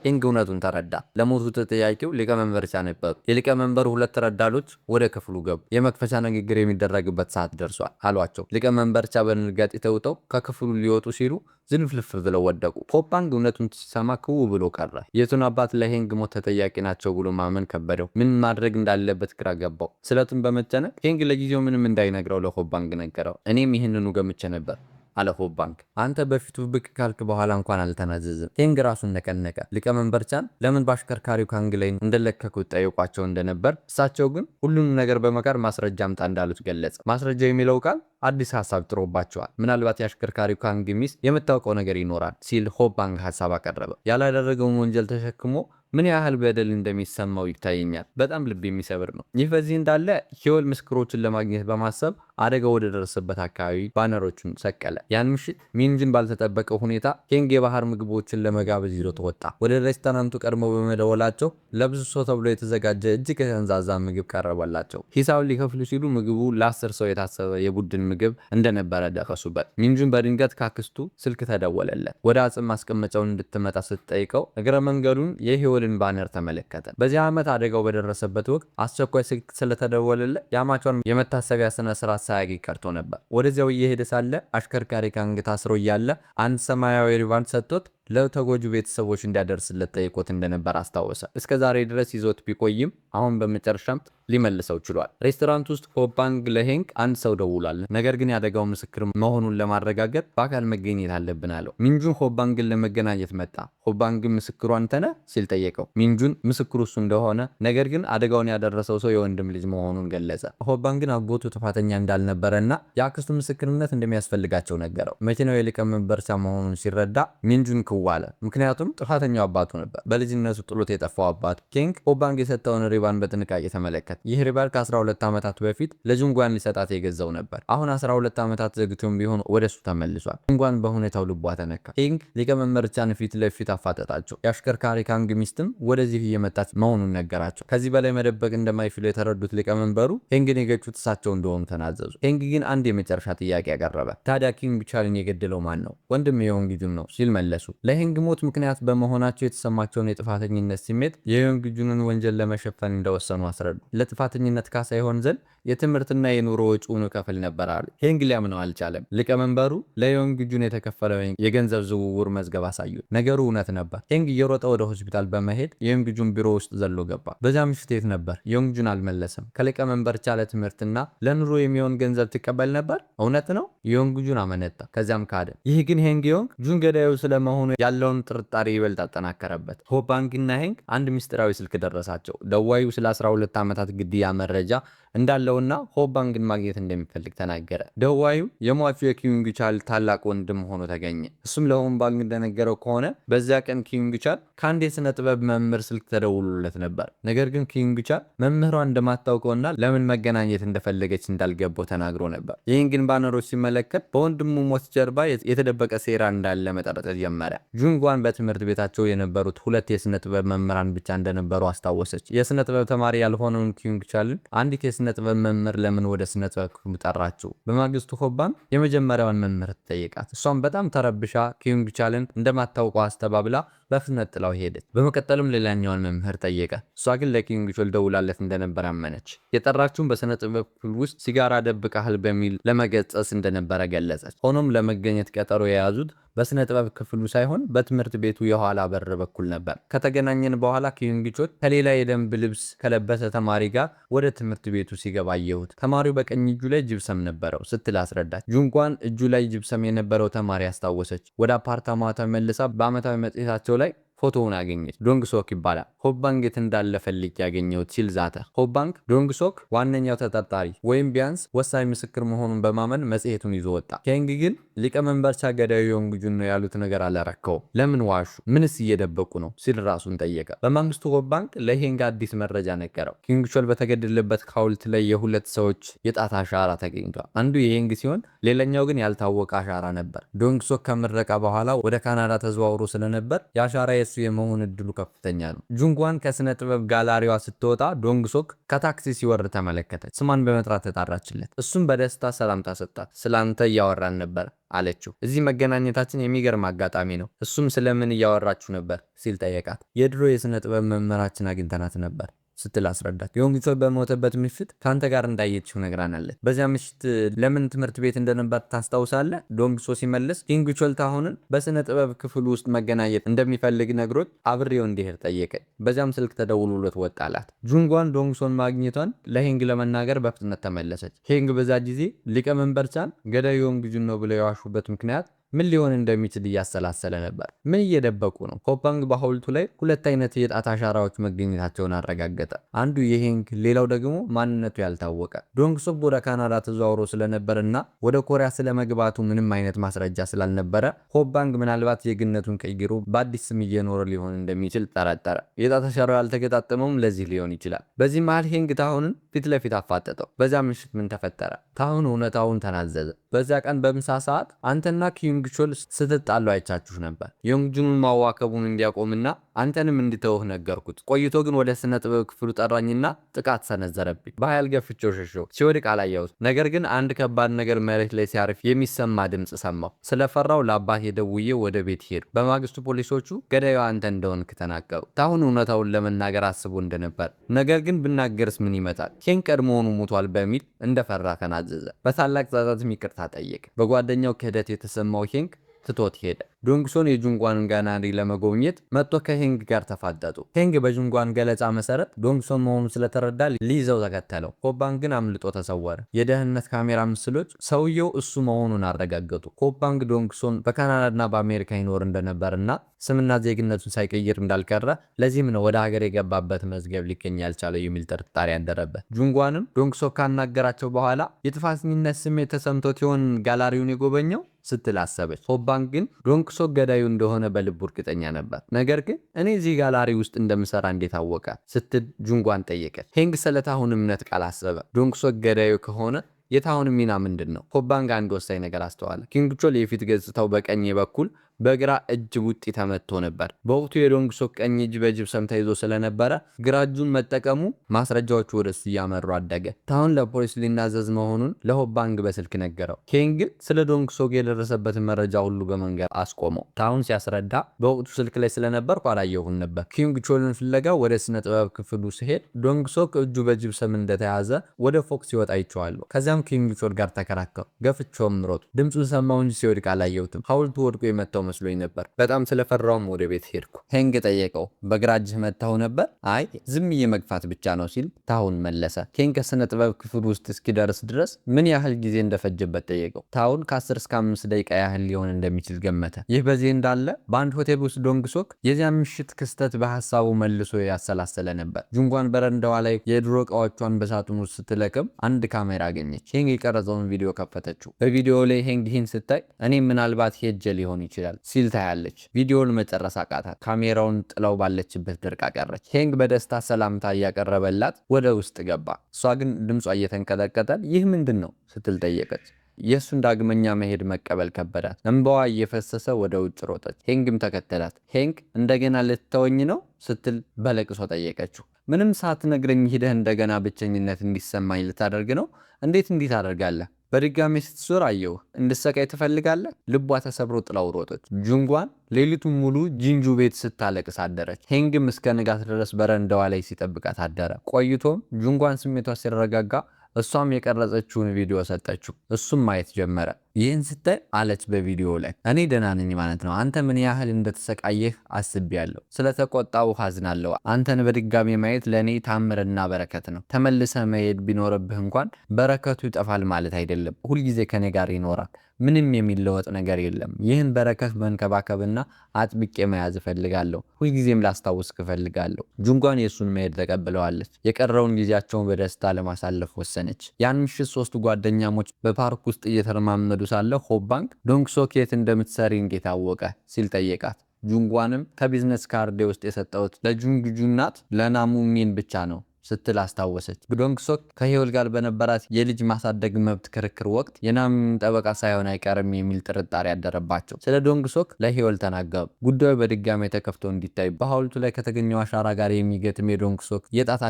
ሄንግ እውነቱን ተረዳ። ለሞቱ ተጠያቂው ሊቀመንበር ቻ ነበሩ። የሊቀመንበሩ ሁለት ረዳቶች ወደ ክፍሉ ገቡ። የመክፈቻ ንግግር የሚደረግበት ሰዓት ደርሷል አሏቸው። ሊቀመንበር ቻ በድንጋጤ ተውጠው ከክፍሉ ሊወጡ ሲሉ ዝንፍልፍ ብለው ወደቁ። ሆባንግ እውነቱን ሲሰማ ክው ብሎ ቀረ። የቱን አባት ለሄንግ ሞት ተጠያቂ ናቸው ብሎ ማመን ከበደው። ምን ማድረግ እንዳለበት ግራ ገባው። ስለቱን በመጨነቅ ሄንግ ለጊዜው ምንም እንዳይነግረው ለሆባንግ ነገረው። እኔም ይህንኑ ገምቼ ነበር አለ ሆባንግ። አንተ በፊቱ ብቅ ካልክ በኋላ እንኳን አልተናዘዝም። ሄንግ ራሱን ነቀነቀ። ሊቀመንበር ቻን ለምን በአሽከርካሪው ካንግ ላይ እንደለከኩት ጠይቋቸው እንደነበር፣ እሳቸው ግን ሁሉንም ነገር በመቃር ማስረጃ አምጣ እንዳሉት ገለጸ። ማስረጃ የሚለው ቃል አዲስ ሀሳብ ጥሮባቸዋል። ምናልባት የአሽከርካሪው ካንግ ሚስት የምታውቀው ነገር ይኖራል ሲል ሆባንግ ሀሳብ አቀረበ። ያላደረገውን ወንጀል ተሸክሞ ምን ያህል በደል እንደሚሰማው ይታየኛል። በጣም ልብ የሚሰብር ነው። ይህ በዚህ እንዳለ ሂወል ምስክሮችን ለማግኘት በማሰብ አደጋ ወደ ደረሰበት አካባቢ ባነሮቹን ሰቀለ። ያን ምሽት ሚንጅን ባልተጠበቀ ሁኔታ ሄንግ የባህር ምግቦችን ለመጋበዝ ይዞት ወጣ። ወደ ሬስቶራንቱ ቀድመው በመደወላቸው ለብዙ ሰው ተብሎ የተዘጋጀ እጅግ የተንዛዛ ምግብ ቀረበላቸው። ሂሳቡን ሊከፍሉ ሲሉ ምግቡ ለ10 ሰው የታሰበ የቡድን ምግብ እንደነበረ ደረሱበት። ሚንጁን በድንገት ካክስቱ ስልክ ተደወለለት። ወደ አጽም ማስቀመጫውን እንድትመጣ ስትጠይቀው እግረ መንገዱን የሂወልን ባነር ተመለከተ። በዚህ ዓመት አደጋው በደረሰበት ወቅት አስቸኳይ ስልክ ስለተደወለለት የአማቿን የመታሰቢያ ስነ ስርዓት ሳያገኝ ቀርቶ ነበር። ወደዚያው እየሄደ ሳለ አሽከርካሪ ካንግ ታስሮ እያለ አንድ ሰማያዊ ሪቫን ሰጥቶት ለተጎጁ ቤተሰቦች እንዲያደርስለት ጠይቆት እንደነበር አስታወሰ። እስከ ዛሬ ድረስ ይዞት ቢቆይም አሁን በመጨረሻም ሊመልሰው ችሏል። ሬስቶራንት ውስጥ ሆባንግ ለሄንግ አንድ ሰው ደውሏል። ነገር ግን ያደጋው ምስክር መሆኑን ለማረጋገጥ በአካል መገኘት አለብን አለው። ሚንጁን ሆባንግን ለመገናኘት መጣ። ሆባንግን ምስክሩ አንተ ነህ ሲል ጠየቀው። ሚንጁን ምስክሩ እሱ እንደሆነ ነገር ግን አደጋውን ያደረሰው ሰው የወንድም ልጅ መሆኑን ገለጸ። ሆባንግን አጎቱ ጥፋተኛ እንዳልነበረና የአክስቱ ምስክርነት እንደሚያስፈልጋቸው ነገረው። መኪናው የሊቀመንበር ቻ መሆኑን ሲረዳ ሚንጁን ክው አለ። ምክንያቱም ጥፋተኛው አባቱ ነበር፣ በልጅነቱ ጥሎት የጠፋው አባቱ። ኪንግ ሆባንግ የሰጠውን ሪባን በጥንቃቄ ተመለከተ። ይህ ሪባን ከ12 ዓመታት በፊት ለጁንጓን ሊሰጣት የገዛው ነበር። አሁን 12 ዓመታት ዘግቶም ቢሆን ወደሱ ተመልሷል። ጁንጓን በሁኔታው ልቧ ተነካ። ኪንግ ሊቀመንበር ቻን ፊት ለፊት አፋጠጣቸው። የአሽከርካሪ ካንግ ሚስትም ወደዚህ እየመጣች መሆኑን ነገራቸው። ከዚህ በላይ መደበቅ እንደማይችሉ የተረዱት ሊቀመንበሩ ሄንግን የገጩት እሳቸው እንደሆኑ ተናዘዙ። ሄንግ ግን አንድ የመጨረሻ ጥያቄ ያቀረበ። ታዲያ ኪንግ ቻልን የገደለው ማን ነው? ወንድም የዮንግጁን ነው ሲል መለሱ። ለሄንግ ሞት ምክንያት በመሆናቸው የተሰማቸውን የጥፋተኝነት ስሜት የዮንግጁንን ወንጀል ለመሸፈን እንደወሰኑ አስረዱ። ለጥፋተኝነት ካሳ ይሆን ዘንድ የትምህርትና የኑሮ ወጪውን ከፍል ነበር አሉ። ሄንግ ሊያምነው አልቻለም። ሊቀመንበሩ ለዮንግጁን የተከፈለው የገንዘብ ዝውውር መዝገብ አሳዩት። ነገሩ እውነት ነበር። ሄንግ እየሮጠ ወደ ሆስፒታል በመሄድ የዮንግጁን ቢሮ ውስጥ ዘሎ ገባ። በዚያ ምሽት የት ነበር? ዮንግጁን አልመለሰም። ከሊቀመንበር ቻለ ትምህርትና ለኑሮ የሚሆን ገንዘብ ትቀበል ነበር? እውነት ነው። ዮንግጁን አመነታ፣ ከዚያም ካደ። ይህ ግን ሄንግ ጁን ገዳዩ ስለመሆኑ ያለውን ጥርጣሬ ይበልጥ አጠናከረበት። ሆባንግና ሄንግ አንድ ምስጢራዊ ስልክ ደረሳቸው። ደዋዩ ስለ 12 ዓመታት ግድያ መረጃ እንዳለውና ሆባንግን ማግኘት እንደሚፈልግ ተናገረ። ደዋዩ የሟቹ የኪዩንግ ቻል ታላቅ ወንድም ሆኖ ተገኘ። እሱም ለሆባንግ እንደነገረው ከሆነ በዚያ ቀን ኪዩንግ ቻል ከአንድ የሥነ ጥበብ መምህር ስልክ ተደውሎለት ነበር። ነገር ግን ኪዩንግ ቻል መምህሯ እንደማታውቀውና ለምን መገናኘት እንደፈለገች እንዳልገባው ተናግሮ ነበር። ይህን ግን ባነሮች ሲመለከት በወንድሙ ሞት ጀርባ የተደበቀ ሴራ እንዳለ መጠረጠር ጀመረ። ጁንጓን በትምህርት ቤታቸው የነበሩት ሁለት የሥነ ጥበብ መምህራን ብቻ እንደነበሩ አስታወሰች። የሥነ ጥበብ ተማሪ ያልሆነውን ኪዩንግ ቻልን አንዲት የሥነ ጥበብ መምህር ለምን ወደ ሥነ ጥበብ ክፍሉ ጠራችው? በማግስቱ ሆባንግ የመጀመሪያዋን መምህር ጠየቃት። እሷም በጣም ተረብሻ ኪዩንግ ቻልን እንደማታውቀው አስተባብላ በፍጥነት ጥላው ሄደች። በመቀጠልም ሌላኛዋን መምህር ጠየቀ። እሷ ግን ለኪዩንግ ቻል ደውላለት እንደነበር አመነች። የጠራችውን በሥነ ጥበብ ክፍል ውስጥ ሲጋራ ደብቀሃል በሚል ለመገጸስ እንደነበረ ገለጸች። ሆኖም ለመገኘት ቀጠሮ የያዙት በሥነ ጥበብ ክፍሉ ሳይሆን በትምህርት ቤቱ የኋላ በር በኩል ነበር። ከተገናኘን በኋላ ኪዩንግ ቻል ከሌላ የደንብ ልብስ ከለበሰ ተማሪ ጋር ወደ ትምህርት ቤቱ ሲገባ አየሁት። ተማሪው በቀኝ እጁ ላይ ጅብሰም ነበረው ስትል አስረዳች። ጁንጓን እጁ ላይ ጅብሰም የነበረው ተማሪ አስታወሰች። ወደ አፓርታማ ተመልሳ በዓመታዊ መጽሔታቸው ላይ ፎቶውን አገኘች። ዶንግሶክ ይባላል። ሆባንግ የት እንዳለ ፈልጌ ያገኘሁት ሲል ዛተ። ሆባንግ ዶንግሶክ ዋነኛው ተጠርጣሪ ወይም ቢያንስ ወሳኝ ምስክር መሆኑን በማመን መጽሔቱን ይዞ ወጣ። ኬንግ ግን ሊቀመንበር ቻ ገዳዩ ዮንግጁን ነው ያሉት ነገር አላረከውም። ለምን ዋሹ? ምንስ እየደበቁ ነው ሲል ራሱን ጠየቀ። በማግስቱ ሆባንግ ለሄንግ አዲስ መረጃ ነገረው። ኪንግ ቻል በተገደለበት ሐውልት ላይ የሁለት ሰዎች የጣት አሻራ ተገኝቷል። አንዱ የሄንግ ሲሆን ሌላኛው ግን ያልታወቀ አሻራ ነበር። ዶንግሶክ ከምረቃ በኋላ ወደ ካናዳ ተዘዋውሮ ስለነበር የአሻራ የመሆን እድሉ ከፍተኛ ነው። ጁንጓን ከስነ ጥበብ ጋላሪዋ ስትወጣ ዶንግሶክ ከታክሲ ሲወርድ ተመለከተች። ስሟን በመጥራት ተጣራችለት። እሱም በደስታ ሰላምታ ሰጣት። ስላንተ እያወራን ነበር አለችው። እዚህ መገናኘታችን የሚገርም አጋጣሚ ነው። እሱም ስለምን እያወራችሁ ነበር ሲል ጠየቃት። የድሮ የስነ ጥበብ መምህራችን አግኝተናት ነበር ስትል አስረዳት። ዮንግጁ በሞተበት ምሽት ካንተ ጋር እንዳየችው ነግራናለች። በዚያ ምሽት ለምን ትምህርት ቤት እንደነበር ታስታውሳለህ? ዶንግሶ ሲመልስ ኪንግ ቻል አሁንን በስነ ጥበብ ክፍል ውስጥ መገናኘት እንደሚፈልግ ነግሮት አብሬው እንዲሄድ ጠየቀኝ። በዚያም ስልክ ተደውሎለት ወጣላት። ጁንጓን ዶንግሶን ማግኘቷን ለሄንግ ለመናገር በፍጥነት ተመለሰች። ሄንግ በዛ ጊዜ ሊቀመንበር ቻን ገዳዩ ዮንግጁን ነው ብለው የዋሹበት ምክንያት ምን ሊሆን እንደሚችል እያሰላሰለ ነበር። ምን እየደበቁ ነው? ሆባንግ በሐውልቱ ላይ ሁለት አይነት የጣት አሻራዎች መገኘታቸውን አረጋገጠ። አንዱ የሄንግ፣ ሌላው ደግሞ ማንነቱ ያልታወቀ። ዶንግሶክ ወደ ካናዳ ተዘዋውሮ ስለነበርና ወደ ኮሪያ ስለመግባቱ ምንም አይነት ማስረጃ ስላልነበረ ሆባንግ ምናልባት የግነቱን ቀይሮ በአዲስ ስም እየኖረ ሊሆን እንደሚችል ጠረጠረ። የጣት አሻራው ያልተገጣጠመውም ለዚህ ሊሆን ይችላል። በዚህ መሃል ሄንግ ታሁንን ፊት ለፊት አፋጠጠው። በዛ ምሽት ምን ተፈጠረ? ታሁን እውነታውን ተናዘዘ። በዚያ ቀን በምሳ ሰዓት አንተና ኪዩንግ ቻል ስትጣሉ አይቻችሁ ነበር። ዮንግጁን ማዋከቡን እንዲያቆምና አንተንም እንድተውህ ነገርኩት። ቆይቶ ግን ወደ ስነ ጥበብ ክፍሉ ጠራኝና ጥቃት ሰነዘረብኝ። በኃይል ገፍቼው ሸሸው። ሲወድቅ አላየሁት። ነገር ግን አንድ ከባድ ነገር መሬት ላይ ሲያርፍ የሚሰማ ድምፅ ሰማሁ። ስለፈራው ለአባቴ ደውዬ ወደ ቤት ሄዱ። በማግስቱ ፖሊሶቹ ገዳዩ አንተ እንደሆንክ ተናገሩ። ታሁን እውነታውን ለመናገር አስቦ እንደነበር፣ ነገር ግን ብናገርስ ምን ይመጣል? ኬን ቀድሞውኑ ሞቷል በሚል እንደፈራ ተናዘዘ። በታላቅ ጸጸትም ይቅርታ ጠየቀ። በጓደኛው ክህደት የተሰማው ሄንግ ትቶት ሄደ። ዶንግሶን የጁንጓን ጋናሪ ለመጎብኘት መጥቶ ከሄንግ ጋር ተፋጠጡ። ሄንግ በጁንጓን ገለጻ መሰረት ዶንግሶን መሆኑ ስለተረዳ ሊይዘው ተከተለው። ሆባንግ ግን አምልጦ ተሰወረ። የደህንነት ካሜራ ምስሎች ሰውየው እሱ መሆኑን አረጋገጡ። ሆባንግ ዶንግሶን በካናዳና በአሜሪካ ይኖር እንደነበርና ስምና ዜግነቱን ሳይቀይር እንዳልቀረ፣ ለዚህም ነው ወደ ሀገር የገባበት መዝገብ ሊገኝ ያልቻለው የሚል ጥርጣሬ ያደረበት። ጁንጓንም ዶንግሶ ካናገራቸው በኋላ የጥፋተኝነት ስሜት ተሰምቶት ይሆን ጋላሪውን የጎበኘው? ስትል አሰበች። ሆባንግ ግን ዶንግሶክ ገዳዩ እንደሆነ በልቡ እርግጠኛ ነበር። ነገር ግን እኔ እዚህ ጋላሪ ውስጥ እንደምሰራ እንዴት አወቀ ስትል ጁንጓን ጠየቀች። ሄንግ ስለ ታሁን እምነት ቃል አሰበ። ዶንግሶክ ገዳዩ ከሆነ የታሁን ሚና ምንድን ነው? ሆባንግ አንድ ወሳኝ ነገር አስተዋለ። ኪንግ ቾል የፊት ገጽታው በቀኝ በኩል በግራ እጅ ውጥ ተመቶ ነበር። በወቅቱ የዶንግሶክ ቀኝ እጅ በጅብሰም ተይዞ ስለነበረ ግራ እጁን መጠቀሙ ማስረጃዎቹ ወደሱ እያመሩ አደገ። ታሁን ለፖሊስ ሊናዘዝ መሆኑን ለሆባንግ በስልክ ነገረው። ኬንግ ግን ስለ ዶንግሶክ የደረሰበትን መረጃ ሁሉ በመንገር አስቆመው። ታሁን ሲያስረዳ በወቅቱ ስልክ ላይ ስለነበርኩ አላየሁም ነበር። ኪንግ ቾልን ፍለጋ ወደ ስነ ጥበብ ክፍሉ ሲሄድ ዶንግሶክ እጁ በጅብሰም እንደተያዘ ወደ ፎቅ ሲወጣ አይቼዋለሁ። ከዚያም ኪንግ ቾል ጋር ተከራከሩ። ገፍቼውም ሮጥ። ድምፁን ሰማሁ እንጂ ሲወድቅ አላየሁትም። ሐውልቱ ወድቆ የመታው መስሎኝ ነበር። በጣም ስለፈራውም ወደ ቤት ሄድኩ። ሄንግ ጠየቀው፣ በግራ እጅህ መታው ነበር? አይ ዝም መግፋት ብቻ ነው ሲል ታሁን መለሰ። ኬንግ ከስነ ጥበብ ክፍል ውስጥ እስኪደርስ ድረስ ምን ያህል ጊዜ እንደፈጀበት ጠየቀው። ታሁን ከ10 እስከ 5 ደቂቃ ያህል ሊሆን እንደሚችል ገመተ። ይህ በዚህ እንዳለ በአንድ ሆቴል ውስጥ ዶንግሶክ የዚያን ምሽት ክስተት በሐሳቡ መልሶ ያሰላሰለ ነበር። ጁንጓን በረንዳዋ ላይ የድሮ እቃዎቿን በሳጥኑ ውስጥ ስትለቅም አንድ ካሜራ አገኘች። ሄንግ የቀረጸውን ቪዲዮ ከፈተችው። በቪዲዮ ላይ ሄንግ ይህን ስታይ እኔ ምናልባት ሄጄ ሊሆን ይችላል ሲል ታያለች። ቪዲዮውን መጨረስ አቃታት። ካሜራውን ጥለው ባለችበት ደርቃ ቀረች። ሄንግ በደስታ ሰላምታ እያቀረበላት ወደ ውስጥ ገባ። እሷ ግን ድምጿ እየተንቀጠቀጠ ይህ ምንድን ነው ስትል ጠየቀች። የእሱን ዳግመኛ መሄድ መቀበል ከበዳት። እንባዋ እየፈሰሰ ወደ ውጭ ሮጠች። ሄንግም ተከተላት። ሄንግ እንደገና ልትተወኝ ነው ስትል በለቅሶ ጠየቀችው። ምንም ሳትነግረኝ ሂደህ እንደገና ብቸኝነት እንዲሰማኝ ልታደርግ ነው? እንዴት እንዲህ ታደርጋለህ? በድጋሚ ስትዞር አየሁ። እንድሰቃይ ትፈልጋለህ? ልቧ ተሰብሮ ጥላው ሮጠች። ጁንጓን ሌሊቱን ሙሉ ጂንጁ ቤት ስታለቅስ አደረች። ሄንግም እስከ ንጋት ድረስ በረንዳዋ ላይ ሲጠብቃት አደረ። ቆይቶም ጁንጓን ስሜቷ ሲረጋጋ እሷም የቀረጸችውን ቪዲዮ ሰጠችው። እሱም ማየት ጀመረ። ይህን ስታይ አለች በቪዲዮ ላይ እኔ ደህና ነኝ ማለት ነው። አንተ ምን ያህል እንደተሰቃየህ አስቤያለሁ። ስለተቆጣው አዝናለሁ። አንተን በድጋሚ ማየት ለእኔ ታምርና በረከት ነው። ተመልሰ መሄድ ቢኖርብህ እንኳን በረከቱ ይጠፋል ማለት አይደለም። ሁልጊዜ ከኔ ጋር ይኖራል። ምንም የሚለወጥ ነገር የለም። ይህን በረከት መንከባከብና አጥብቄ መያዝ እፈልጋለሁ። ሁልጊዜም ላስታውስ እፈልጋለሁ። ጁንጓን የእሱን መሄድ ተቀብለዋለች። የቀረውን ጊዜያቸውን በደስታ ለማሳለፍ ወሰነች። ያን ምሽት ሶስቱ ጓደኛሞች በፓርክ ውስጥ እየተረማመዱ ሳለ ሆባንግ ዶንግሶክ የት እንደምትሰሪ እንዴት አወቀ ሲል ጠየቃት። ጁንጓንም ከቢዝነስ ካርዴ ውስጥ የሰጠሁት ለጁንግጁ እናት ለናሙሚን ብቻ ነው ስትል አስታወሰች። ዶንግሶክ ከሂወል ጋር በነበራት የልጅ ማሳደግ መብት ክርክር ወቅት የናሙሚን ጠበቃ ሳይሆን አይቀርም የሚል ጥርጣሬ ያደረባቸው። ስለ ዶንግሶክ ለሂወል ተናገሩ። ጉዳዩ በድጋሚ ተከፍቶ እንዲታይ በሐውልቱ ላይ ከተገኘው አሻራ ጋር የሚገጥም የዶንግሶክ የጣት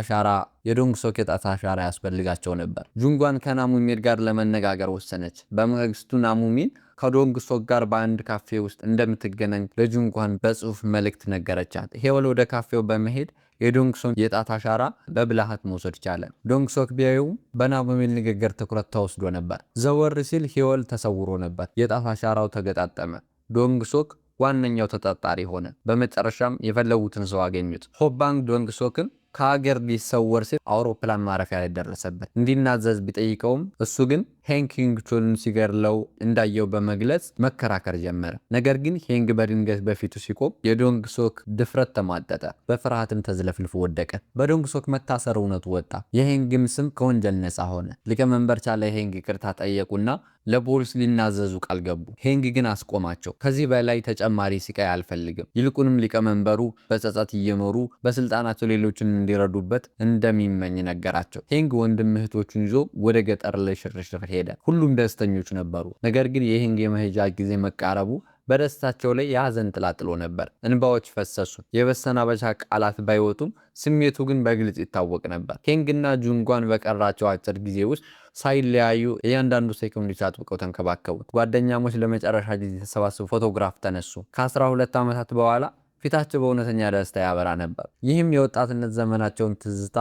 አሻራ ያስፈልጋቸው ነበር። ጁንጓን ከናሙሚን ጋር ለመነጋገር ወሰነች። በማግስቱ ናሙሚን ከዶንግሶክ ጋር በአንድ ካፌ ውስጥ እንደምትገናኝ ለጁንጓን በጽሁፍ መልእክት ነገረቻት። ሂወል ወደ ካፌው በመሄድ የዶንግሶክ የጣት አሻራ በብልሃት መውሰድ ቻለ። ዶንግሶክ ቢያዩም በናሙሚን ንግግር ትኩረት ተወስዶ ነበር። ዘወር ሲል ሂወል ተሰውሮ ነበር። የጣት አሻራው ተገጣጠመ። ዶንግሶክ ዋነኛው ተጠርጣሪ ሆነ። በመጨረሻም የፈለጉትን ሰው አገኙት። ሆባንግ ዶንግሶክን ከሀገር ሊሰወር ሲል አውሮፕላን ማረፊያ ላይ ደረሰበት። እንዲናዘዝ ቢጠይቀውም እሱ ግን ሄንግ ኪንግ ቾልን ሲገድለው እንዳየው በመግለጽ መከራከር ጀመረ። ነገር ግን ሄንግ በድንገት በፊቱ ሲቆም የዶንግሶክ ድፍረት ተሟጠጠ። በፍርሃትም ተዝለፍልፎ ወደቀ። በዶንግሶክ መታሰር እውነቱ ወጣ። የሄንግም ስም ከወንጀል ነፃ ሆነ። ሊቀመንበር ቻለ ሄንግ ይቅርታ ጠየቁና ለፖሊስ ሊናዘዙ ቃል ገቡ። ሄንግ ግን አስቆማቸው። ከዚህ በላይ ተጨማሪ ስቃይ አልፈልግም። ይልቁንም ሊቀመንበሩ በጸጸት እየኖሩ በስልጣናቸው ሌሎችን እንዲረዱበት እንደሚመኝ ነገራቸው። ሄንግ ወንድም እህቶቹን ይዞ ወደ ገጠር ላይ ሽርሽር ሄደ። ሁሉም ደስተኞች ነበሩ። ነገር ግን የሄንግ የመሄጃ ጊዜ መቃረቡ በደስታቸው ላይ የሐዘን ጥላ ጥሎ ነበር። እንባዎች ፈሰሱ። የመሰናበቻ ቃላት ባይወጡም ስሜቱ ግን በግልጽ ይታወቅ ነበር። ሄንግና ጁንጓን በቀራቸው አጭር ጊዜ ውስጥ ሳይለያዩ እያንዳንዱ ሴኮንዶች አጥብቀው ተንከባከቡት። ጓደኛሞች ለመጨረሻ ጊዜ ተሰባስበው ፎቶግራፍ ተነሱ። ከ12 ዓመታት በኋላ ፊታቸው በእውነተኛ ደስታ ያበራ ነበር። ይህም የወጣትነት ዘመናቸውን ትዝታ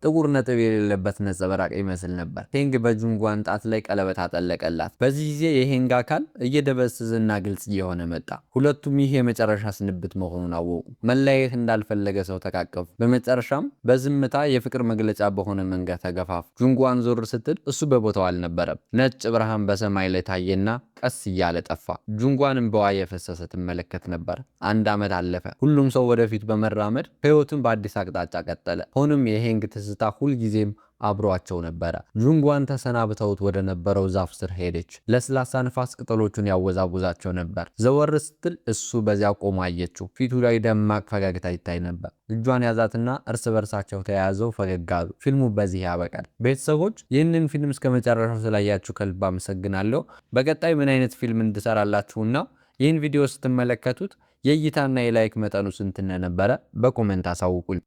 ጥቁር ነጥብ የሌለበት ነጸብራቅ ይመስል ነበር። ሄንግ በጁንጓን ጣት ላይ ቀለበት አጠለቀላት። በዚህ ጊዜ የሄንግ አካል እየደበዘዘና ግልጽ እየሆነ መጣ። ሁለቱም ይህ የመጨረሻ ስንብት መሆኑን አወቁ። መለያየት እንዳልፈለገ ሰው ተቃቀፉ። በመጨረሻም በዝምታ የፍቅር መግለጫ በሆነ መንገድ ተገፋፉ። ጁንጓን ዞር ስትል እሱ በቦታው አልነበረም። ነጭ ብርሃን በሰማይ ላይ ታየና ቀስ እያለ ጠፋ። ጁንጓን እንባዋ የፈሰሰ ትመለከት ነበር። 1 ዓመት አለፈ። ሁሉም ሰው ወደፊት በመራመድ ህይወቱን በአዲስ አቅጣጫ ቀጠለ። ሆኖም የሄንግ ትዝታ ሁልጊዜም አብሯቸው ነበረ። ጁንጓን ተሰናብተውት ወደ ነበረው ዛፍ ስር ሄደች። ለስላሳ ንፋስ ቅጠሎቹን ያወዛውዛቸው ነበር። ዘወር ስትል እሱ በዚያ ቆሞ አየችው። ፊቱ ላይ ደማቅ ፈገግታ ይታይ ነበር። እጇን ያዛትና እርስ በርሳቸው ተያያዘው ፈገግ አሉ። ፊልሙ በዚህ ያበቃል። ቤተሰቦች ይህንን ፊልም እስከ መጨረሻው ስላያችሁ ከልብ አመሰግናለሁ። በቀጣይ ምን አይነት ፊልም እንድሰራላችሁና ይህን ቪዲዮ ስትመለከቱት የእይታና የላይክ መጠኑ ስንት እንደነበረ በኮሜንት አሳውቁኝ።